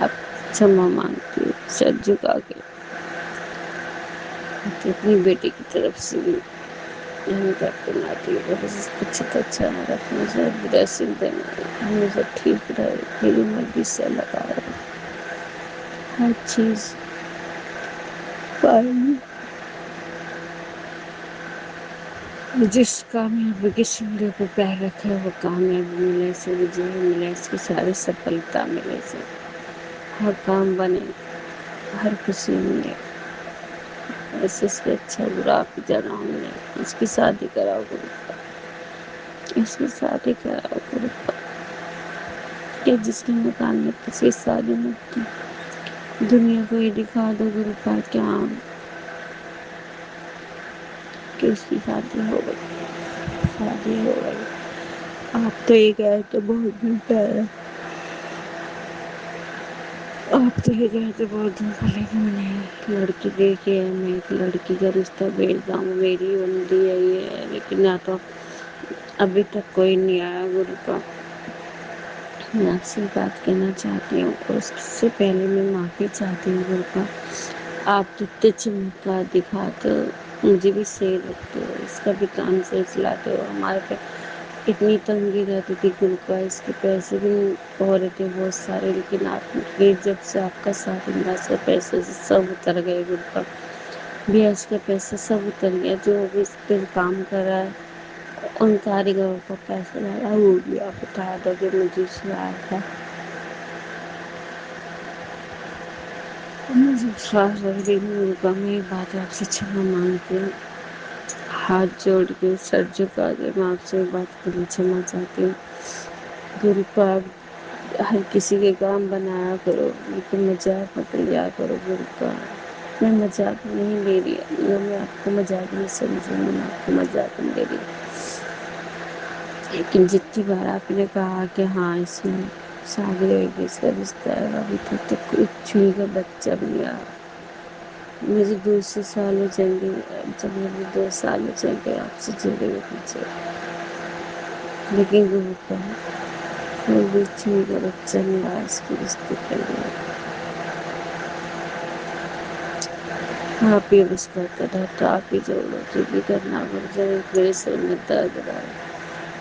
आप क्षमा मांगती हूँ, सर झुका के। अपनी बेटी की तरफ से भी अहंकार बनाती है, बस कुछ अच्छा न रखना चाहिए, बुरा चिंता हमेशा ठीक रहे, मेरी मर्जी से लगा रहे, हर चीज पाएगी। जिस कामयाबी के सीढ़ी पर पैर रखे वो कामयाबी मिले से, विजय मिले, इसकी सारी सफलता मिले से, हर काम बने, हर खुशी मिले, ऐसे से अच्छा बुरा आपकी जगह मिले। इसकी शादी कराओ गुरु, इसकी शादी कराओ गुरु। कि जिसके मकान में किसी शादी नहीं होती, दुनिया को ये दिखा दो गुरु का क्या कि उसकी शादी हो गई, शादी हो गई। आप तो ये गए तो बहुत दिन पहले, आप तो ये गए तो बहुत दिन पहले कि मैंने लड़की देखी है, मैं एक लड़की का रिश्ता भेजता हूँ, मेरी बंदी है ये, लेकिन ना तो अभी तक कोई नहीं आया गुरु का। मैं आपसे बात कहना चाहती हूँ, और उससे पहले मैं माफ़ी चाहती हूँ गुरु का। आप जितने चमत्कार दिखाते हो मुझे भी सही लगते हो, इसका भी काम से चलाते हो। हमारे पे इतनी तंगी रहती थी गुरु का, इसके पैसे भी हो रहे थे बहुत सारे, लेकिन आपने जब से आपका साथ मिला, इसके पैसे से सब उतर गए गुरु का, ब्याज का पैसा सब उतर गया। जो भी इस पर काम कर रहा है उन कारीगरों का पैसा लगा, वो भी आप उठा दो जो मुझे सुनाया था। मुझे विश्वास रख दी गुरु का, मैं ये बात आपसे क्षमा मांगती हूँ, हाथ जोड़ के सर झुका के मैं आपसे बात के लिए क्षमा चाहती हूँ। गुरु का हर किसी के काम बनाया करो, लेकिन मजाक मत लिया करो गुरु का। मैं मजाक नहीं ले रही, मैं आपको मजाक नहीं समझ रही, मैं आपको मजाक नहीं ले रही, लेकिन जितनी बार आपने कहा कि हाँ इसमें शादी होगी, इसका रिश्ता है, अभी तक तो कुछ छुई का बच्चा भी नहीं आया। मुझे दूसरे साल हो जाएंगे, जब मुझे 2 साल हो जाएंगे आपसे जुड़े हुए पीछे, लेकिन गुरु का कोई भी छुई का बच्चा नहीं आया इसके रिश्ते के लिए। आप ही उसका कदा तो आप ही जोड़ो, जो भी करना पड़ जाए, मेरे सिर में दर्द रहा है।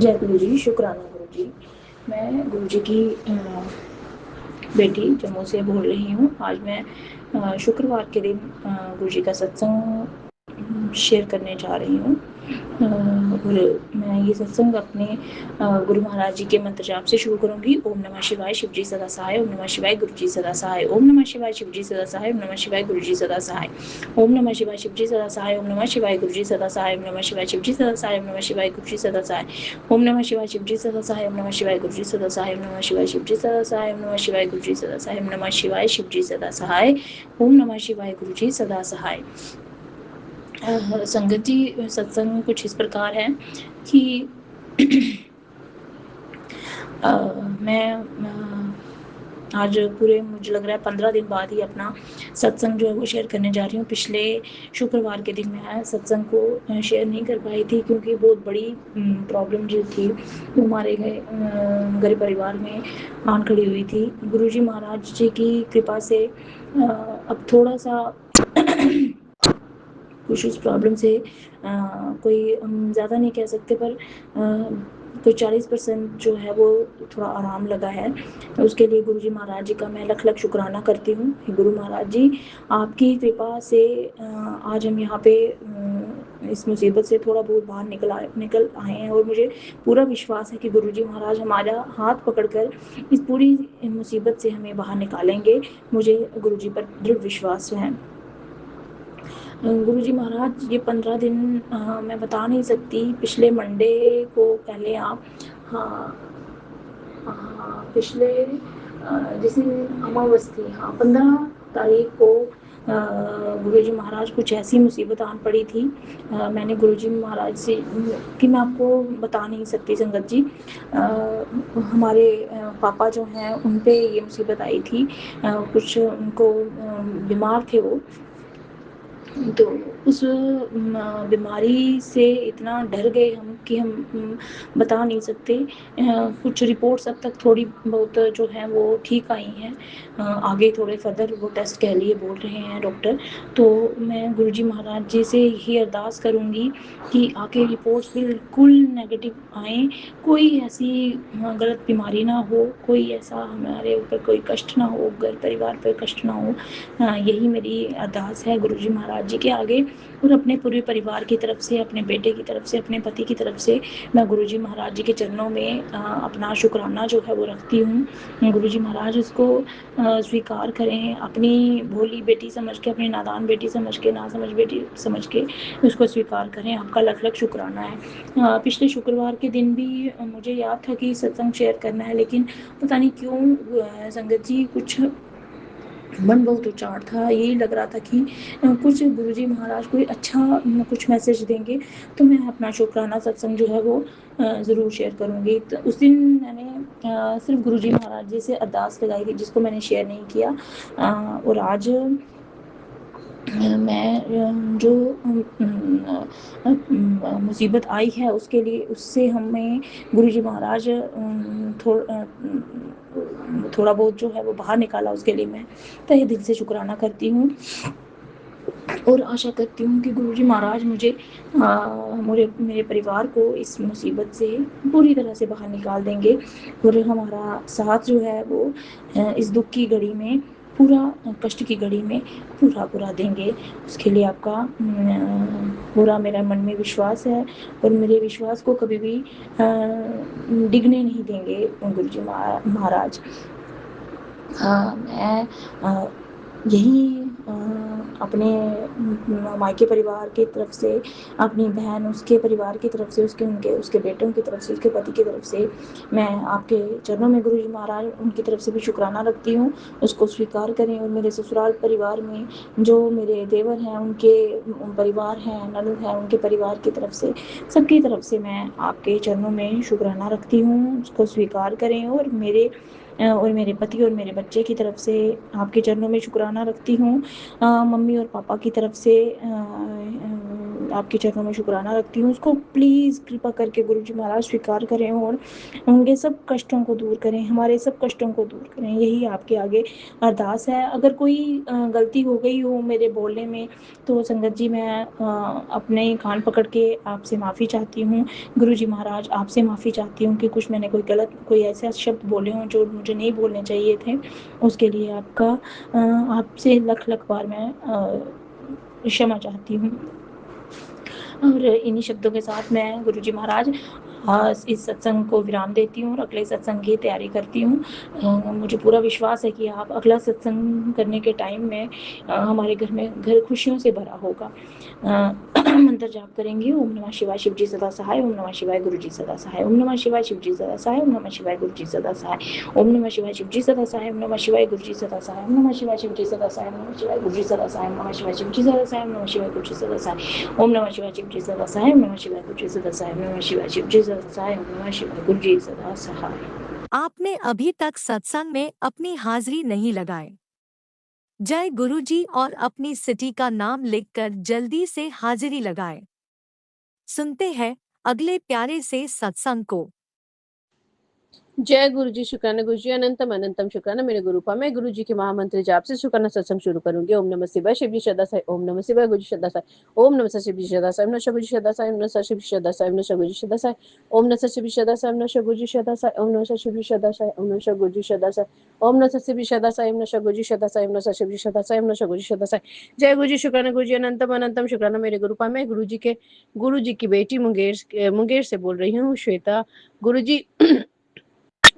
जय गुरु जी, शुक्राना गुरु जी। मैं गुरु जी की बेटी जम्मू से बोल रही हूँ। आज मैं शुक्रवार के दिन गुरु जी का सत्संग शेयर करने जा रही हूँ। और मैं ये सत्संग अपने गुरु महाराज जी के मंत्र जाप से शुरू करूंगी। ओम नमः शिवाय, शिव जी सदा सहाय। ओम नमः शिवाय, गुरु जी सदा सहाय। ओम नमः शिवाय, शिव जी सदा सहाय। ओम नमः शिवाय, गुरु जी सदा सहाय। ओम नमः शिवाय, शिव जी सदा सहाय। ओम नमः शिवाय, गुरु जी सदा सहाय। ओम नमः शिवाय, शिव जी सदा सहाय। ओम नमः शिवाय, गुरु जी सदा सहाय। ओम नमः शिवाय, शिव जी सदा सहाय। ओम नमः शिवाय, गुरु जी सदा सहाय। ओम नमः शिवाय, शिव जी सदा सहाय। ओम नमः शिवाय, गुरु जी सदा सहाय। ओम नमः शिवाय, शिव जी सदा सहाय। ओम नमः शिवाय, गुरु जी सदा सहाय। संगत जी, सत्संग कुछ इस प्रकार है कि मैं आज पूरे मुझे लग रहा है 15 दिन बाद ही अपना सत्संग जो है वो शेयर करने जा रही हूँ। पिछले शुक्रवार के दिन मैं सत्संग को शेयर नहीं कर पाई थी क्योंकि बहुत बड़ी प्रॉब्लम जो थी वो हमारे गरीब परिवार में आन खड़ी हुई थी। गुरुजी महाराज जी की कृपा से अब थोड़ा सा कुछ उस प्रॉब्लम से कोई हम ज़्यादा नहीं कह सकते पर कोई 40% जो है वो थोड़ा आराम लगा है। तो उसके लिए गुरुजी महाराज जी का मैं लख लख शुक्राना करती हूँ। गुरु महाराज जी, आपकी कृपा से आज हम यहाँ पे इस मुसीबत से थोड़ा बहुत बाहर निकल आए हैं और मुझे पूरा विश्वास है कि गुरुजी महाराज हमारा हाथ पकड़कर इस पूरी मुसीबत से हमें बाहर निकालेंगे। मुझे गुरुजी पर दृढ़ विश्वास है। गुरुजी महाराज, ये 15 दिन मैं बता नहीं सकती। पिछले मंडे को पहले आप पिछले जिस दिन अमावस थी 15 तारीख को गुरुजी महाराज कुछ ऐसी मुसीबत आन पड़ी थी। मैंने गुरुजी महाराज से कि मैं आपको बता नहीं सकती संगत जी। हमारे पापा जो हैं उन पे ये मुसीबत आई थी। कुछ उनको बीमार थे वो, तो उस बीमारी से इतना डर गए हम कि हम बता नहीं सकते। कुछ रिपोर्ट्स अब तक थोड़ी बहुत जो है वो ठीक आई हैं। आगे थोड़े फर्दर वो टेस्ट कह लिए बोल रहे हैं डॉक्टर। तो मैं गुरुजी महाराज जी से ही अरदास करूँगी कि आगे रिपोर्ट्स बिल्कुल नेगेटिव आएँ, कोई ऐसी गलत बीमारी ना हो, कोई ऐसा हमारे ऊपर कोई कष्ट ना हो, घर परिवार पर कष्ट ना हो। यही मेरी अरदास है गुरुजी महाराज जी के आगे और अपने पूरे परिवार की तरफ से, अपने बेटे की तरफ से, अपने पति की तरफ से मैं गुरुजी महाराज जी के चरणों में अपना शुक्राना जो है वो रखती हूँ। गुरुजी महाराज उसको स्वीकार करें, अपनी भोली बेटी समझ के, अपनी नादान बेटी समझ के, ना समझ बेटी समझ के उसको स्वीकार करें। आपका लख लख शुक्राना है। पिछले शुक्रवार के दिन भी मुझे याद था कि सत्संग शेयर करना है, लेकिन पता नहीं क्यों संगत जी कुछ मन बहुत उचाट था। यही लग रहा था कि कुछ गुरुजी महाराज कोई अच्छा कुछ मैसेज देंगे तो मैं अपना शुक्राना सत्संग जो है वो ज़रूर शेयर करूँगी। तो उस दिन मैंने सिर्फ गुरुजी महाराज जी से अरदास लगाई थी जिसको मैंने शेयर नहीं किया। और आज मैं जो मुसीबत आई है उसके लिए, उससे हमें गुरुजी महाराज थोड़ा बहुत जो है वो बाहर निकाला, उसके लिए मैं तहे दिल से शुक्राना करती हूँ और आशा करती हूँ कि गुरुजी महाराज मुझे मेरे परिवार को इस मुसीबत से पूरी तरह से बाहर निकाल देंगे और हमारा साथ जो है वो इस दुख की घड़ी में, पूरा कष्ट की घड़ी में पूरा देंगे। उसके लिए आपका पूरा मेरा मन में विश्वास है और मेरे विश्वास को कभी भी डिगने नहीं देंगे गुरुजी महाराज। मैं यही अपने मायके परिवार की तरफ से, अपनी बहन उसके परिवार की तरफ से, उसके बेटों की तरफ से, उसके पति की तरफ से मैं आपके चरणों में गुरुजी महाराज उनकी तरफ से भी शुक्राना रखती हूँ। उसको स्वीकार करें। और मेरे ससुराल परिवार में जो मेरे देवर हैं, उनके परिवार हैं, ननद हैं, उनके परिवार की तरफ से, सबकी तरफ से मैं आपके चरणों में शुक्राना रखती हूँ। उसको स्वीकार करें और मेरे पति और मेरे बच्चे की तरफ से आपके चरणों में शुक्राना रखती हूँ। मम्मी और पापा की तरफ से आपके चरणों में शुक्राना रखती हूँ। उसको प्लीज़ कृपा करके गुरुजी महाराज स्वीकार करें और उनके सब कष्टों को दूर करें, हमारे सब कष्टों को दूर करें, यही आपके आगे अरदास है। अगर कोई गलती हो गई हो मेरे बोलने में तो संगत जी मैं अपने कान पकड़ के आपसे माफ़ी चाहती हूँ। गुरुजी महाराज आपसे माफ़ी चाहती हूँ कि कुछ मैंने कोई ऐसे शब्द बोले हों जो मुझे नहीं बोलने चाहिए थे, उसके लिए आपसे लख लख बार मैं क्षमा चाहती हूँ। और इन्हीं शब्दों के साथ मैं गुरुजी महाराज इस सत्संग को विराम देती हूँ और अगले सत्संग की तैयारी करती हूँ। मुझे पूरा विश्वास है कि आप अगला सत्संग करने के टाइम में हमारे घर खुशियों से भरा होगा। मंत्र जाप करेंगे। ओम नमः शिवाय शिव जी सदा सहाय, ओम नमः शिवाय गुरु जी सदा सहाय, ओम नमः शिवाय शिव जी सदा सहाय, ओम नमः शिवाय गुरु जी सदा सहाय, ओम नमः शिवाय शिव जी सदा सहाय, ओम नमः शिवाय गुरु जी सदा सहाय, ओम नमः शिवाय शिव जी सदा सहाय, ओम नमः शिवाय गुरु जी सदा सहाय, ओम नमः शिवाय शिव जी सदा सहाय, ओम नमः शिवाय गुरु जी सदा सहाय, ओम नमः शिवाय शिव जी सदा सहाय, ओम नमः शिवाय गुरु जी सदा सहाय, ओम नमः शिवाय शिव जी सदा सहाय, ओम नमः शिवाय गुरु जी सदा सहाय। आपने अभी तक सत्संग में अपनी हाजिरी नहीं लगाई। जय गुरुजी और अपनी सिटी का नाम लिखकर जल्दी से हाजिरी लगाएं। सुनते हैं अगले प्यारे से सत्संग को। जय गुरु जी। शुक्राना गुरु जी। अनंतम अनंतम शुक्राना मेरे गुरुपा। मैं गुरु जी के महामंत्र जाप से शुक्राना सत्संग शुरू करूंगी। ओम नमः शिवाय शिव जी सदा साई, ओम नमः शिवाय गुरु जी सदा साई, ओम नमः शिव जी सदा साई, ओम नमः गुरु जी सदा साई, ओम नमः शिव जी सदा साई, ओम नमः गुरु जी सदा साई, ओम नमः शिव जी सदा साई, ओम नमः गुरु जी सदा साई, ओम नमः शिव जी सदा साई, ओम नमः गुरु जी सदा साई, ओम नमः शिव जी सदा साई, ओम नमः गुरु जी सदा साई, ओम नमः शिव जी सदा साई, ओम नमः गुरु जी सदा साई। जय गुरु जी। शुक्राना गुरु जी। अनंतम अनंतम शुक्राना मेरे गुरुपा। मैं गुरु जी की बेटी मुंगेर से बोल रही हूँ, श्वेता। गुरु जी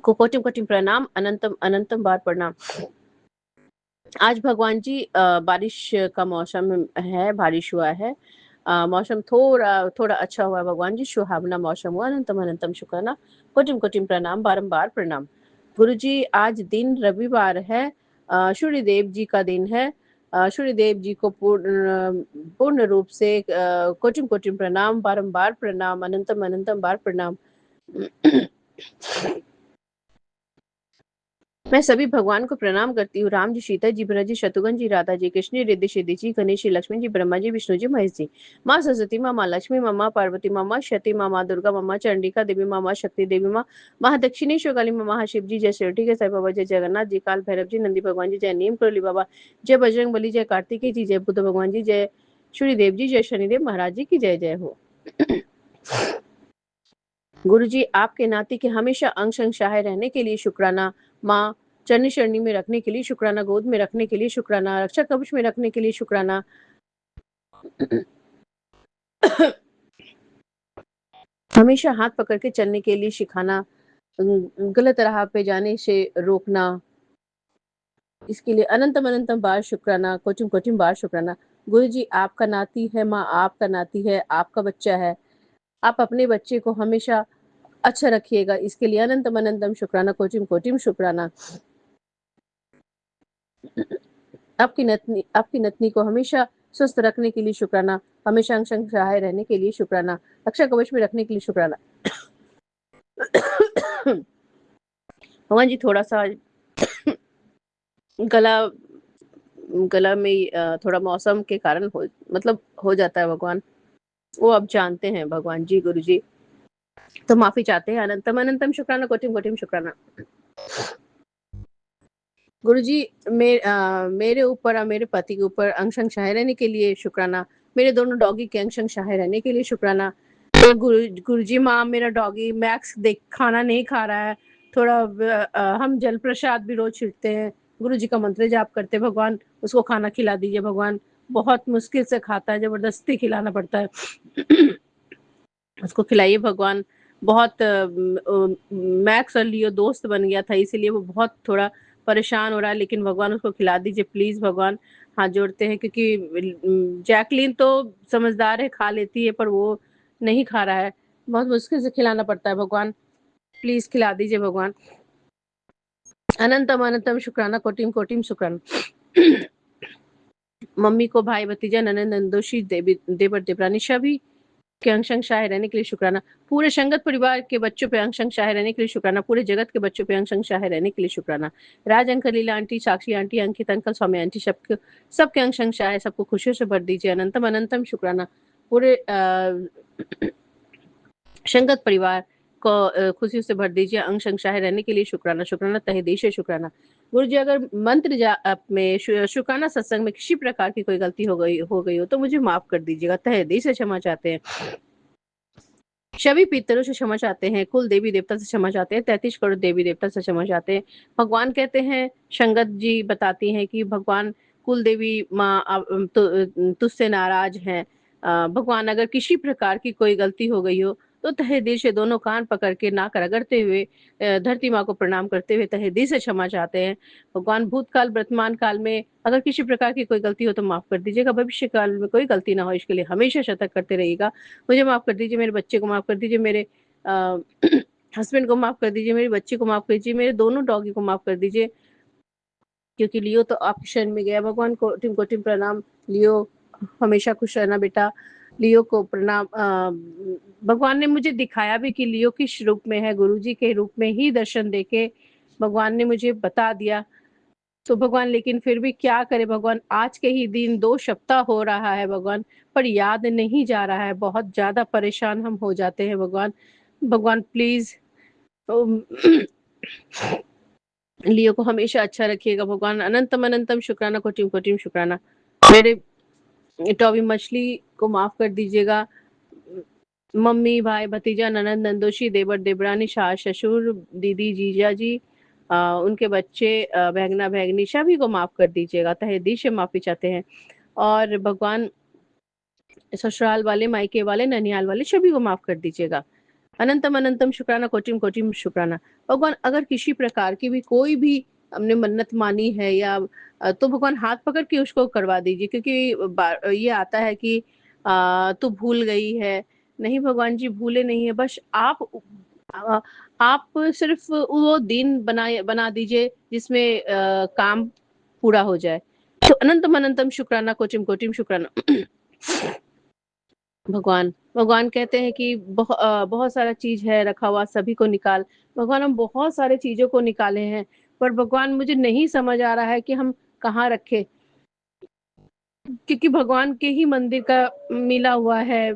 को कोटिम कोटिम प्रणाम, अनंतम अनंतम बार प्रणाम। आज भगवान जी बारिश का मौसम है, बारिश हुआ है, मौसम थोड़ा थोड़ा अच्छा हुआ भगवान जी, सुहावना मौसम हुआ। अनंतम अनंतम शुक्राना, कोटिम कोटिम प्रणाम, बारंबार प्रणाम। गुरु जी आज दिन रविवार है, सूर्यदेव जी का दिन है। सूर्यदेव जी को पूर्ण रूप से कोटिम कोटिम प्रणाम, बारंबार प्रणाम, अनंतम अनंतम बार प्रणाम। मैं सभी भगवान को प्रणाम करती हूँ। राम जी, सीता जी, भरत जी, शत्रुघ्न जी, राधा जी, कृष्ण, रिद्धि सिद्धि जी, गणेश जी, लक्ष्मण जी, ब्रह्मा जी, विष्णु जी, महेश जी, माँ सरस्वती, माँ लक्ष्मी, माँ पार्वती, माँ शक्ति, माँ दुर्गा, माँ चंडिका देवी, माँ शक्ति देवी, माँ दक्षिणेश्वर काली, माँ महाशिव जी, जय शिवटी के साई बाबा, जय जगन्नाथ जी, काल भैरव जी, नंदी भगवान जी, जय नीम करोली बाबा, जय बजरंग बली, जय कार्तिकेय जी, जय बुद्ध भगवान जी, जय सूर्यदेव जी, जय शनिदेव महाराज जी की जय जय हो। गुरु जी आपके नाती के हमेशा अंग संग सहाय रहने के लिए शुक्राना, माँ चरनी शरणी में रखने के लिए शुक्राना, गोद में रखने के लिए शुक्राना, रक्षा कवच में रखने के लिए शुक्राना, हमेशा हाथ पकड़ के चलने के लिए सिखाना, गलत राह पे जाने से रोकना, इसके लिए अनंतम अनंतम बार शुक्राना, कोटिम कोटिम बार शुक्राना। गुरु जी आपका नाती है, माँ आपका नाती है, आपका बच्चा है, आप अपने बच्चे को हमेशा अच्छा रखिएगा, इसके लिए अनंतम अनंतम शुक्राना, कोटिम कोटिम शुक्राना। आपकी नतनी को हमेशा स्वस्थ रखने के लिए शुक्राना, हमेशा अंग संग सहाय रहने के लिए शुक्राना, रक्षा कवच में रखने के लिए शुक्राना। भगवान जी थोड़ा सा गला में थोड़ा मौसम के कारण हो जाता है भगवान, वो अब जानते हैं भगवान जी, गुरु जी, तो माफी चाहते हैं। अनंतम अनंतम शुक्राना, कोटिम कोटिम शुक्राना। गुरु जी मेरे ऊपर और मेरे पति के ऊपर अंग संग सहाय रहने के लिए शुक्राना, मेरे दोनों डॉगी के अंग संग सहाय रहने के लिए शुक्राना। गुरु जी माँ मेरा डॉगी मैक्स देख खाना नहीं खा रहा है, थोड़ा हम जल प्रसाद भी रोज छिड़कते हैं, गुरु जी का मंत्र जाप करते हैं, भगवान उसको खाना खिला दीजिए, भगवान बहुत मुश्किल से खाता है, जबरदस्ती खिलाना पड़ता है। उसको खिलाइए भगवान। बहुत मैक्स और लियो दोस्त बन गया था, इसीलिए वो बहुत थोड़ा परेशान हो रहा है, लेकिन भगवान उसको खिला दीजिए प्लीज भगवान, हाथ जोड़ते हैं, क्योंकि जैकलीन तो समझदार है, खा लेती है, पर वो नहीं खा रहा है, बहुत मुश्किल से खिलाना पड़ता है, भगवान प्लीज खिला दीजिए भगवान। अनंतम अनंतम शुक्राना, कोटिम कोटिम शुक्राना। मम्मी को, भाई भतीजा, ननद नंदोशी, देवर देवरानी सभी के अंग संग सहाय रहने के लिए शुक्राना, पूरे संगत परिवार के बच्चों पे अंग संग सहाय रहने के लिए शुक्राना, पूरे जगत के बच्चों पे अंग संग सहाय रहने के लिए शुक्राना। राज अंकल, लीला आंटी, साक्षी आंटी, अंकित अंकल, स्वामी आंटी, सबके अंग संग सहाय, सबको खुशियों से भर दीजिए। अनंतम अनंतम शुक्राना, पूरे संगत परिवार को खुशियों से भर दीजिए। अंग संग शाहे रहने के लिए शुक्राना, शुक्राना, तहे दिल से शुक्राना। गुरु जी, अगर मंत्र जाप में शुक्राना सत्संग में किसी प्रकार की कोई गलती हो गई हो तो मुझे माफ कर दीजिएगा। तहे दिल से क्षमा चाहते हैं। सभी पितरों से क्षमा चाहते हैं, कुल देवी देवता से क्षमा चाहते हैं, 33 करोड़ देवी देवता से क्षमा चाहते हैं। भगवान कहते हैं, संगत जी बताती हैं कि भगवान कुल देवी माँ तुझसे नाराज हैं। भगवान अगर किसी प्रकार की कोई गलती हो गई हो तो तहे दिल से दोनों कान पकड़ के नाक रगड़ते हुए धरती माँ को प्रणाम करते हुए तहे दिल से क्षमा चाहते हैं। भगवान भूतकाल वर्तमान काल में अगर किसी प्रकार की कोई गलती हो तो माफ कर दीजिएगा। भविष्य काल में कोई गलती ना हो इसके लिए हमेशा शतक करते रहिएगा। मुझे माफ कर दीजिए, मेरे बच्चे को माफ कर दीजिए, मेरे हस्बैंड को माफ कर दीजिए, मेरी बच्ची को माफ कर दीजिए, मेरे दोनों डॉगी को माफ कर दीजिए, क्योंकि लियो तो आपकी शरण में गया। भगवान को कोटिम प्रणाम। लियो हमेशा खुश रहना बेटा। लियो को प्रणाम। भगवान ने मुझे दिखाया भी कि लियो किस रूप में है, गुरुजी के रूप में ही दर्शन देके भगवान ने मुझे बता दिया। तो भगवान लेकिन फिर भी क्या करे भगवान, आज के ही दिन 2 सप्ताह हो रहा है भगवान, पर याद नहीं जा रहा है। बहुत ज्यादा परेशान हम हो जाते हैं भगवान। भगवान प्लीज लियो को हमेशा अच्छा रखिएगा भगवान। अनंतम अनंतम शुक्राना, कोटिम कोटिम शुक्राना। मेरे टॉबी मछली को माफ कर दीजिएगा। मम्मी, भाई, भतीजा, ननद, नंदोशी, देवर, देवरानी, सास, ससुर, दीदी, जीजा जी, उनके बच्चे, भैगना, भैगनी, सभी को माफ कर दीजिएगा। तहे दिल से माफी चाहते हैं। और भगवान ससुराल वाले, मायके वाले, ननिहाल वाले सभी को माफ कर दीजिएगा। अनंतम अनंतम शुक्राना, कोटिम कोटिम शुक्राना। भगवान अगर किसी प्रकार की भी कोई भी हमने मन्नत मानी है या तो भगवान हाथ पकड़ के उसको करवा दीजिए, क्योंकि ये आता है कि तू भूल गई है। नहीं भगवान जी, भूले नहीं है, बस आप सिर्फ वो दिन बना दीजिए जिसमें काम पूरा हो जाए। तो अनंतम अनंतम शुक्राना, कोटिम कोटिम शुक्राना। भगवान कहते हैं कि बहुत सारा चीज है रखा हुआ, सभी को निकाल। भगवान हम बहुत सारे चीजों को निकाले हैं, पर भगवान मुझे नहीं समझ आ रहा है कि हम कहाँ रखे, क्योंकि भगवान के ही मंदिर का मिला हुआ है।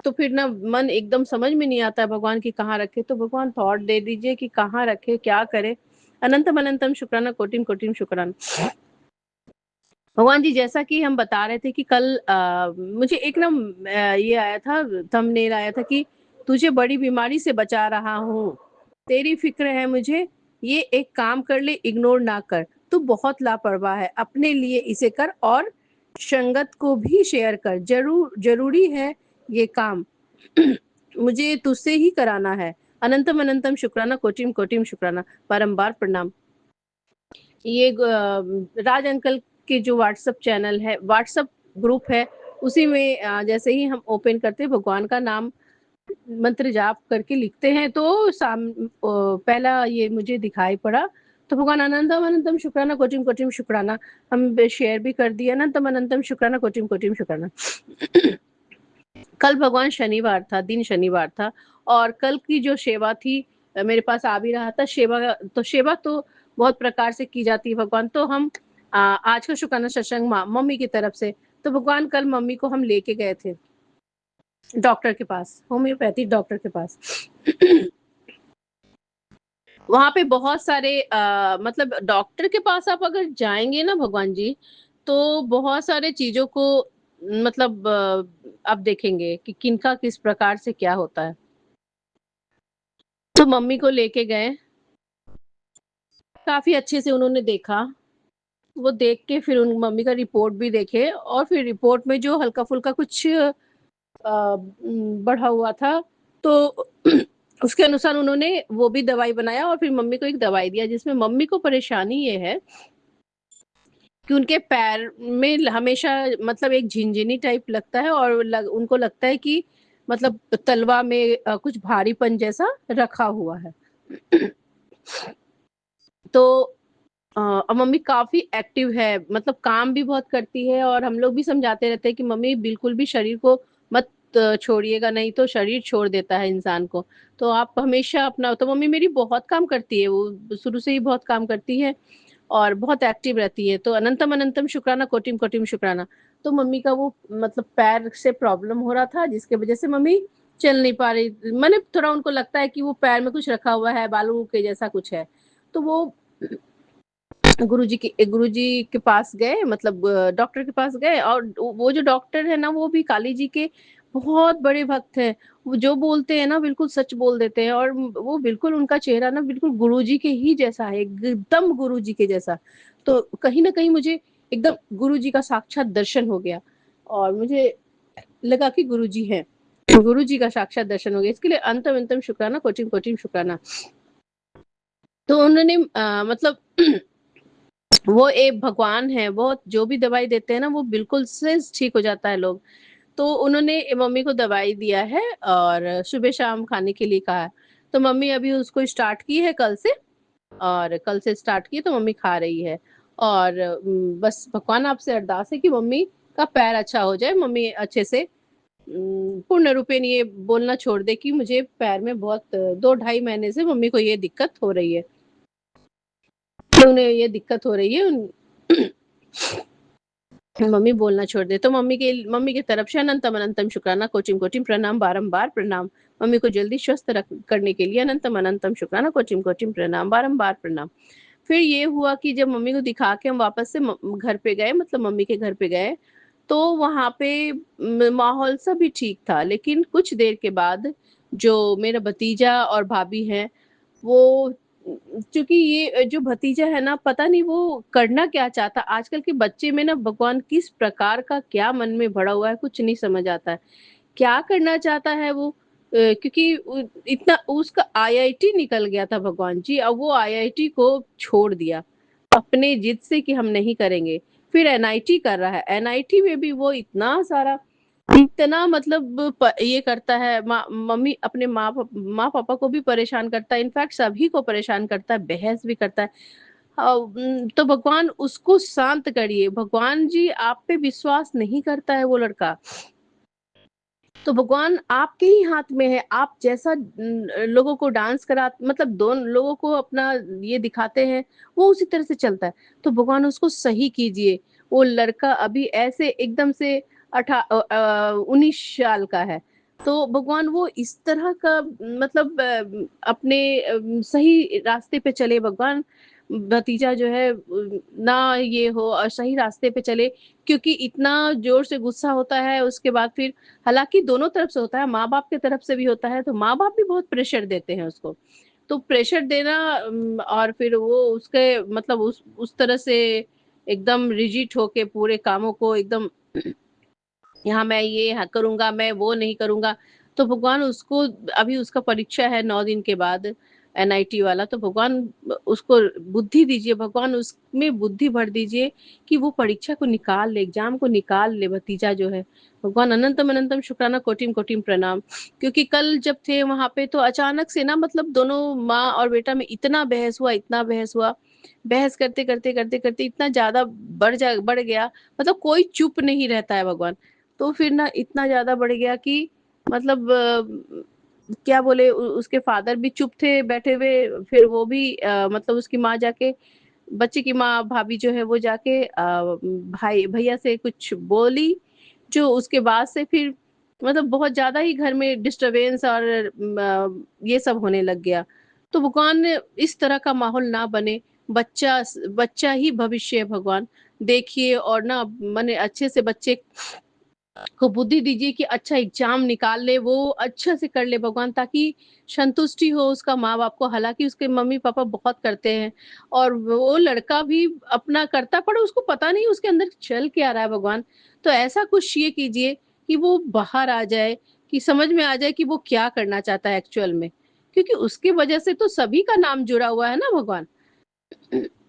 तो फिर ना मन एकदम समझ में नहीं आता है भगवान की कहाँ रखे। तो भगवान थॉट दे दीजिए कि कहाँ रखे, क्या करे। अनंतम अनंतम शुक्राना, कोटिम कोटिम शुक्राना। भगवान जी, जैसा कि हम बता रहे थे कि कल मुझे एक ना ये आया था, थंबनेल आया था कि तुझे बड़ी बीमारी से बचा रहा हूँ, तेरी फिक्र है मुझे, ये एक काम कर ले, इग्नोर ना कर, तू बहुत लापरवाह है, अपने लिए इसे कर और संगत को भी शेयर कर, जरूरी है ये काम। मुझे तुझसे ही कराना है। अनंतम अनंतम शुक्राना, कोटिम कोटिम शुक्राना, बारंबार प्रणाम। ये राज अंकल के जो व्हाट्सएप चैनल है, व्हाट्सएप ग्रुप है, उसी में जैसे ही हम ओपन करते हैं भगवान का नाम मंत्र जाप करके लिखते हैं तो पहला ये मुझे दिखाई पड़ा। तो भगवान अनंतम अनंतम शुक्राना, कोटिम कोटिम शुक्राना। हम शेयर भी कर दिया। अनंतम अनंतम शुक्राना, कोटिम कोटिम शुक्राना। कल भगवान शनिवार था, दिन शनिवार था, और कल की जो सेवा थी मेरे पास आ भी रहा था। सेवा तो बहुत प्रकार से की जाती है भगवान। तो हम आज का शुक्राना सत्संग मम्मी की तरफ से, तो भगवान कल मम्मी को हम लेके गए थे डॉक्टर के पास, होम्योपैथिक डॉक्टर के पास। वहां पे बहुत सारे मतलब डॉक्टर के पास आप अगर जाएंगे ना भगवान जी, तो बहुत सारे चीजों को मतलब आप देखेंगे कि किनका किस प्रकार से क्या होता है। तो मम्मी को लेके गए, काफी अच्छे से उन्होंने देखा। वो देख के फिर उन मम्मी का रिपोर्ट भी देखे, और फिर रिपोर्ट में जो हल्का फुल्का कुछ बढ़ा हुआ था, तो उसके अनुसार उन्होंने वो भी दवाई बनाया और फिर मम्मी को एक दवाई दिया, जिसमें मम्मी को परेशानी ये है कि उनके पैर में हमेशा मतलब एक झिनझिनी टाइप लगता है, और उनको लगता है कि मतलब तलवा में कुछ भारीपन जैसा रखा हुआ है। तो अब मम्मी काफी एक्टिव है, मतलब काम भी बहुत करती है, और हम लोग भी समझाते रहते हैं कि मम्मी बिल्कुल भी शरीर को मत छोड़िएगा, नहीं तो शरीर छोड़ देता है इंसान को। तो आप हमेशा अपना, तो मम्मी मेरी बहुत काम करती है, वो शुरू से ही बहुत काम करती है और बहुत एक्टिव रहती है। तो अनंतम अनंतम शुक्राना, कोटिम कोटिम शुक्राना। तो मम्मी का वो मतलब पैर से प्रॉब्लम हो रहा था, जिसकी वजह से मम्मी चल नहीं पा रही, माने थोड़ा उनको लगता है कि वो पैर में कुछ रखा हुआ है, बालू के जैसा कुछ है। तो वो गुरुजी के पास गए, मतलब डॉक्टर के पास गए, और वो जो डॉक्टर है ना, वो भी काली जी के बहुत बड़े भक्त हैं। वो जो बोलते हैं ना बिल्कुल सच बोल देते हैं, और वो बिल्कुल उनका चेहरा ना बिल्कुल गुरुजी के ही जैसा है, एकदम गुरुजी के जैसा। तो कहीं न कहीं मुझे एकदम गुरुजी का साक्षात दर्शन हो गया, और मुझे लगा कि गुरुजी हैं। गुरुजी का साक्षात दर्शन हो गया। इसके लिए अंतम-अंतम शुक्राना, कोटि-कोटि शुक्राना। तो उन्होंने मतलब वो एक भगवान है, वो जो भी दवाई देते हैं ना, वो बिल्कुल से ठीक हो जाता है लोग। तो उन्होंने मम्मी को दवाई दिया है और सुबह-शाम खाने के लिए कहा है। तो मम्मी अभी उसको स्टार्ट की है कल से, और कल से स्टार्ट की तो मम्मी खा रही है। और बस भगवान आपसे अरदास है कि मम्मी का पैर अच्छा हो जाए, मम्मी अच्छे से पूर्ण रूपेण ये बोलना छोड़ दे कि मुझे पैर में बहुत 2 ढाई महीने से मम्मी को ये दिक्कत हो रही है। उन्हें ये दिक्कत हो रही है मम्मी बोलना छोड़ दे। तो मम्मी की तरफ से अनंतम अनंतम शुक्राना, कोटिम कोटिम प्रणाम, बारंबार प्रणाम। मम्मी को जल्दी स्वस्थ करने के लिए अनंतम अनंतम शुक्राना, कोटिम कोटिम प्रणाम, बारंबार प्रणाम। फिर ये हुआ कि जब मम्मी को दिखा के हम वापस से घर पे गए, मतलब मम्मी के घर पे गए, तो वहाँ पे माहौल सभी ठीक था। लेकिन कुछ देर के बाद जो मेरा भतीजा और भाभी हैं, वो चूँकि ये जो भतीजा है ना, पता नहीं वो करना क्या चाहता। आजकल के बच्चे में ना भगवान किस प्रकार का क्या मन में भरा हुआ है, कुछ नहीं समझ आता है। क्या करना चाहता है वो? क्योंकि इतना उसका आईआईटी निकल गया था भगवान जी, अब वो आईआईटी को छोड़ दिया, अपने जिद से कि हम नहीं करेंगे। फिर एनआईटी कर रहा है, एनआईटी में भी वो इतना मतलब ये करता है, मम्मी अपने माँ-पापा को भी परेशान करता है, इनफैक्ट सभी को परेशान करता है, बहस भी करता है। तो भगवान उसको शांत करिए, भगवान जी आप पे विश्वास नहीं करता है वो लड़का। तो भगवान आपके ही हाथ में है, आप जैसा लोगों को डांस मतलब दोनों लोगों को अपना ये दिखाते हैं, वो उसी तरह से चलता है। तो भगवान उसको सही कीजिए। वो लड़का अभी ऐसे एकदम से 19 साल का है। तो भगवान वो इस तरह का मतलब अपने सही रास्ते पे चले भगवान, भतीजा जो है ना ये हो और सही रास्ते पे चले, क्योंकि इतना ज़ोर से गुस्सा होता है उसके बाद फिर, हालाँकि दोनों तरफ से होता है, माँ-बाप की तरफ से भी होता है, तो माँ-बाप भी बहुत प्रेशर देते हैं उसको। तो प्रेशर देना और फिर वो उसके मतलब उस तरह से एकदम रिजिड होके पूरे कामों को एकदम यहाँ मैं ये करूँगा, मैं वो नहीं करूँगा। तो भगवान उसको, अभी उसका परीक्षा है 9 दिन के बाद, एनआईटी वाला, तो भगवान उसको बुद्धि दीजिए, भगवान उसमें बुद्धि भर दीजिए कि वो परीक्षा को निकाल ले, एग्ज़ाम को निकाल ले भतीजा जो है। भगवान अनंतम अनंतम शुक्राना, कोटिम कोटिम प्रणाम। क्योंकि कल जब थे वहाँ पे तो अचानक से ना मतलब दोनों माँ और बेटा में इतना बहस हुआ, इतना बहस हुआ। बहस करते इतना ज़्यादा बढ़ गया, मतलब कोई चुप नहीं रहता है भगवान। तो फिर ना इतना ज़्यादा बढ़ गया कि मतलब क्या बोले, उसके फादर भी चुप थे बैठे हुए, फिर वो भी मतलब उसकी माँ जाके, बच्चे की माँ भाभी जो है वो जाके भाई भैया से कुछ बोली, जो उसके बाद से फिर मतलब बहुत ज़्यादा ही घर में डिस्टर्बेंस और ये सब होने लग गया। तो भगवान ने इस तरह का माहौल ना बने, बच्चा ही भविष्य है भगवान। देखिए और ना माने अच्छे से बच्चे को बुद्धि दीजिए कि अच्छा एग्ज़ाम निकाल ले, वो अच्छे से कर ले भगवान, ताकि संतुष्टि हो उसका माँ-बाप को। हालाँकि उसके मम्मी-पापा बहुत करते हैं और वो लड़का भी अपना करता, पर उसको पता नहीं उसके अंदर चल क्या रहा है भगवान। तो ऐसा कुछ ये कीजिए कि वो बाहर आ जाए, कि समझ में आ जाए कि वो क्या करना चाहता है एक्चुअल में। क्योंकि उसकी वज़ह से तो सभी का नाम जुड़ा हुआ है ना भगवान।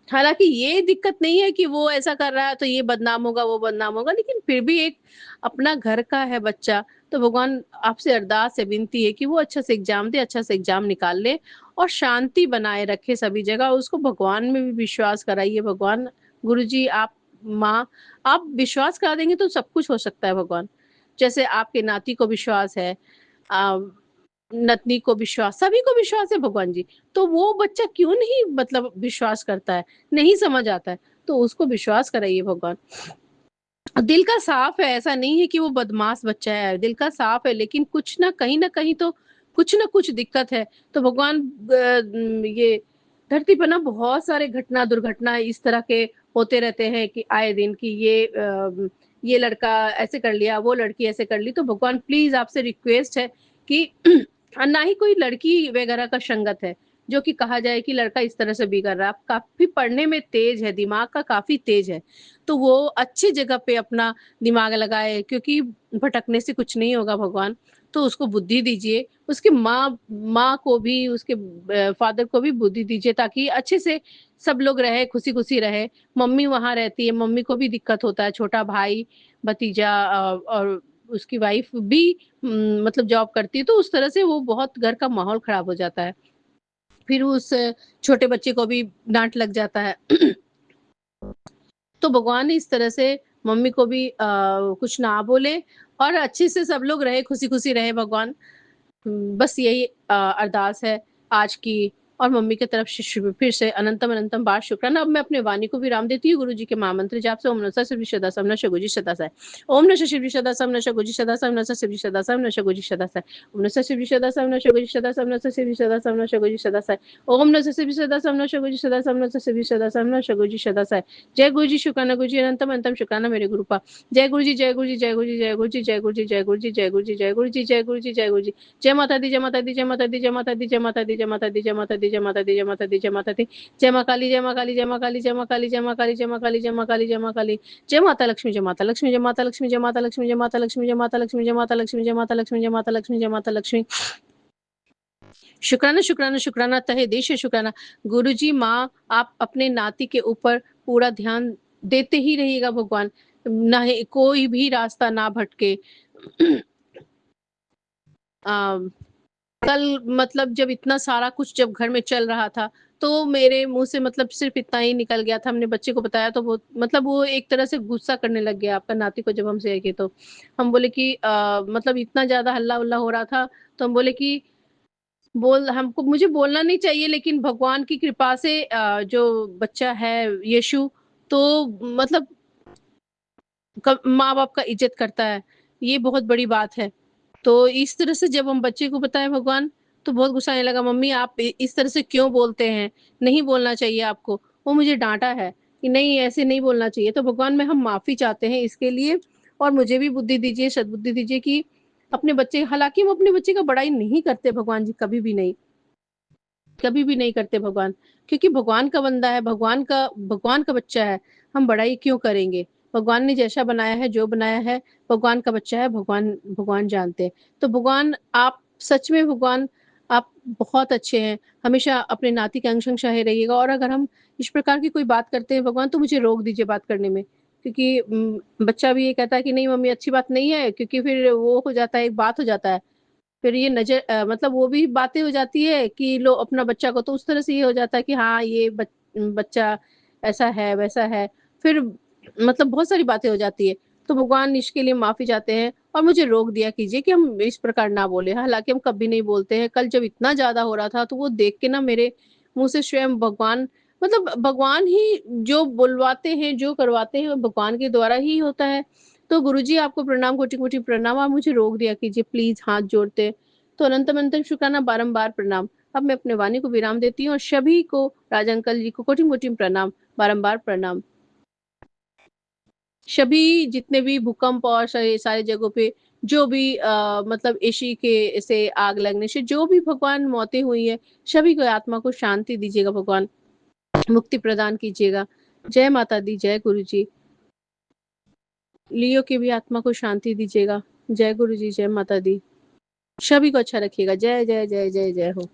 हालाँकि ये दिक्कत नहीं है कि वो ऐसा कर रहा है तो ये बदनाम होगा, वो बदनाम होगा, लेकिन फिर भी एक अपना घर का है बच्चा, तो भगवान आपसे अरदास है, विनती है कि वो अच्छा से एग्ज़ाम दे, अच्छा से एग्ज़ाम निकाल ले और शांति बनाए रखे सभी जगह। उसको भगवान में भी विश्वास कराइए भगवान, गुरुजी आप, माँ, आप विश्वास करा देंगे तो सब कुछ हो सकता है भगवान। जैसे आपके नाती को विश्वास है, अ, नतनी को विश्वास, सभी को विश्वास है भगवान जी। तो वो बच्चा क्यों नहीं मतलब विश्वास करता है, नहीं समझ आता है, तो उसको विश्वास कराइए भगवान। दिल का साफ है, ऐसा नहीं है कि वो बदमाश बच्चा है, दिल का साफ है, लेकिन कुछ ना कहीं न कहीं तो कुछ न कुछ दिक्कत है। तो भगवान ये धरती पर ना बहुत सारे घटना, दुर्घटना इस तरह के होते रहते हैं कि आए दिन कि ये लड़का ऐसे कर लिया, वो लड़की ऐसे कर ली। तो भगवान प्लीज़ आपसे रिक्वेस्ट है कि ना ही कोई लड़की वगैरह का संगत है, जो कि कहा जाए कि लड़का इस तरह से बिगड़ रहा है। आप काफ़ी पढ़ने में तेज़ है, दिमाग का काफ़ी तेज़ है। तो वो अच्छी जगह पे अपना दिमाग लगाए, क्योंकि भटकने से कुछ नहीं होगा भगवान। तो उसको बुद्धि दीजिए, उसकी माँ माँ को भी, उसके फादर को भी बुद्धि दीजिए, ताकि अच्छे से सब लोग रहे, खुशी-खुशी रहे। मम्मी वहाँ रहती है, मम्मी को भी दिक्कत होता है, छोटा भाई, भतीजा और उसकी वाइफ भी मतलब जॉब करती है, तो उस तरह से वो बहुत घर का माहौल खराब हो जाता है। फिर उस छोटे बच्चे को भी डाँट लग जाता है। तो भगवान इस तरह से मम्मी को भी कुछ ना बोले और अच्छे से सब लोग रहे, खुशी-खुशी रहे भगवान। बस यही अरदास है आज की। और मम्मी की तरफ से फिर से अनंतम अनंतम बार शुक्राना। अब मैं अपने वाणी को विराम देती हूँ गुरु जी के महामंत्र जाप से। ओम नमः शिवाय सदा सवना शगुजी सदा साई। ओम नमः शिवाय सदा सवना शगुजी सदा सवना शिवाय सदा सवना शगुजी सदा साई। ओम नमः शिवाय सदा सवना शगुजी सदा सवना शिवाय सदा सवना शगुजी सदा साई। ओम नमः शिवाय सदा सवना शगुजी सदा सवना शिवाय सदा सवना शगुजी सदा साई। जय गुरु जी शुक्राना गुरु जी अनंतम अनंतम शुक्राना मेरे गुरु पा। जय गुरु जी जय गुरु जी जय गुरु जी जय गुरु जी जय गुरु जी जय गुरु जी जय गुरु जी जय गुरु जी जय गुरु जी जय गुरु जी। जय माता दी जय माता दी जय माता दी जय माता दी जय माता दी जय माता दी जय माता दी जय माता दी जय माता दी जय माता दी जय मां काली जय मां काली जय मां काली जय मां काली जय मां काली जय मां काली जय मां काली जय मां काली जय माता लक्ष्मी जय माता लक्ष्मी जय माता लक्ष्मी जय माता लक्ष्मी जय माता लक्ष्मी जय माता लक्ष्मी जय माता लक्ष्मी जय माता लक्ष्मी जय माता लक्ष्मी जय माता लक्ष्मी। शुक्राना शुक्राना शुक्राना तहे देश शुक्राना। गुरुजी माँ आप अपने नाती के ऊपर पूरा ध्यान देते ही रहिएगा भगवान, ना ही कोई भी रास्ता ना भटके। अ, कल मतलब जब इतना सारा कुछ जब घर में चल रहा था, तो मेरे मुँह से मतलब सिर्फ़ इतना ही निकल गया था। हमने बच्चे को बताया तो वो मतलब वो एक तरह से गुस्सा करने लग गया आपका नाती को जब हमसे कहे तो। हम बोले कि मतलब इतना ज़्यादा हल्ला-वल्ला हो रहा था, तो हम बोले कि हमको मुझे बोलना नहीं चाहिए, लेकिन भगवान की कृपा से जो बच्चा है यीशु, तो मतलब क माँ-बाप का इज़्ज़त करता है, ये बहुत बड़ी बात है। तो इस तरह से जब हम बच्चे को बताएँ भगवान, तो बहुत गुस्सा आने लगा, मम्मी आप इस तरह से क्यों बोलते हैं? नहीं बोलना चाहिए आपको। वो मुझे डाँटा है कि नहीं ऐसे नहीं बोलना चाहिए। तो भगवान में हम माफ़ी चाहते हैं इसके लिए, और मुझे भी बुद्धि दीजिए, सद्बुद्धि दीजिए कि अपने बच्चे, हालाँकि हम अपने बच्चे का बड़ाई नहीं करते भगवान जी, कभी भी नहीं करते भगवान। क्योंकि भगवान का बंदा है, भगवान का बच्चा है, हम बड़ाई क्यों करेंगे? भगवान ने जैसा बनाया है, जो बनाया है, भगवान का बच्चा है, भगवान भगवान जानते हैं। तो भगवान आप सच में भगवान आप बहुत अच्छे हैं, हमेशा अपने नाती के अंग-संग सहाय रहिएगा, और अगर हम इस प्रकार की कोई बात करते हैं भगवान, तो मुझे रोक दीजिए बात करने में। क्योंकि बच्चा भी ये कहता है कि नहीं मम्मी अच्छी बात नहीं है, क्योंकि फिर वो हो जाता है, एक बात हो जाता है। फिर ये मतलब वो भी बातें हो जाती है कि लो अपना बच्चा को, तो उस तरह से ये हो जाता है कि हाँ, ये बच्चा ऐसा है, वैसा है। फिर मतलब बहुत सारी बातें हो जाती है। तो भगवान इसके लिए माफ़ी चाहते हैं और मुझे रोक दिया कीजिए कि हम इस प्रकार ना बोलें। हालाँकि हम कभी नहीं बोलते हैं। कल जब इतना ज़्यादा हो रहा था, तो वो देख के ना मेरे मुँह से स्वयं भगवान, मतलब भगवान ही जो बुलवाते हैं, जो करवाते हैं, वो भगवान के द्वारा ही होता है। तो गुरुजी आपको प्रणाम, कोटि-कोटि प्रणाम। आप मुझे रोक दिया कीजिए प्लीज़ हाथ जोड़ते। तो अनंतम-अनंतम शुक्राना, बारंबार प्रणाम। अब मैं अपने वाणी को विराम देती हूँ और सभी को, राज अंकल जी को कोटि-कोटि प्रणाम, बारंबार प्रणाम। सभी जितने भी भूकंप और सारी जगहों पे जो भी मतलब एशी के से आग लगने से जो भी भगवान मौतें हुई है, सभी को आत्मा को शांति दीजिएगा भगवान, मुक्ति प्रदान कीजिएगा। जय माता दी, जय गुरु जी। लियो की भी आत्मा को शांति दीजिएगा। जय गुरु जी, जय माता दी। सभी को अच्छा रखिएगा। जय, जय, जय, जय, जय हो।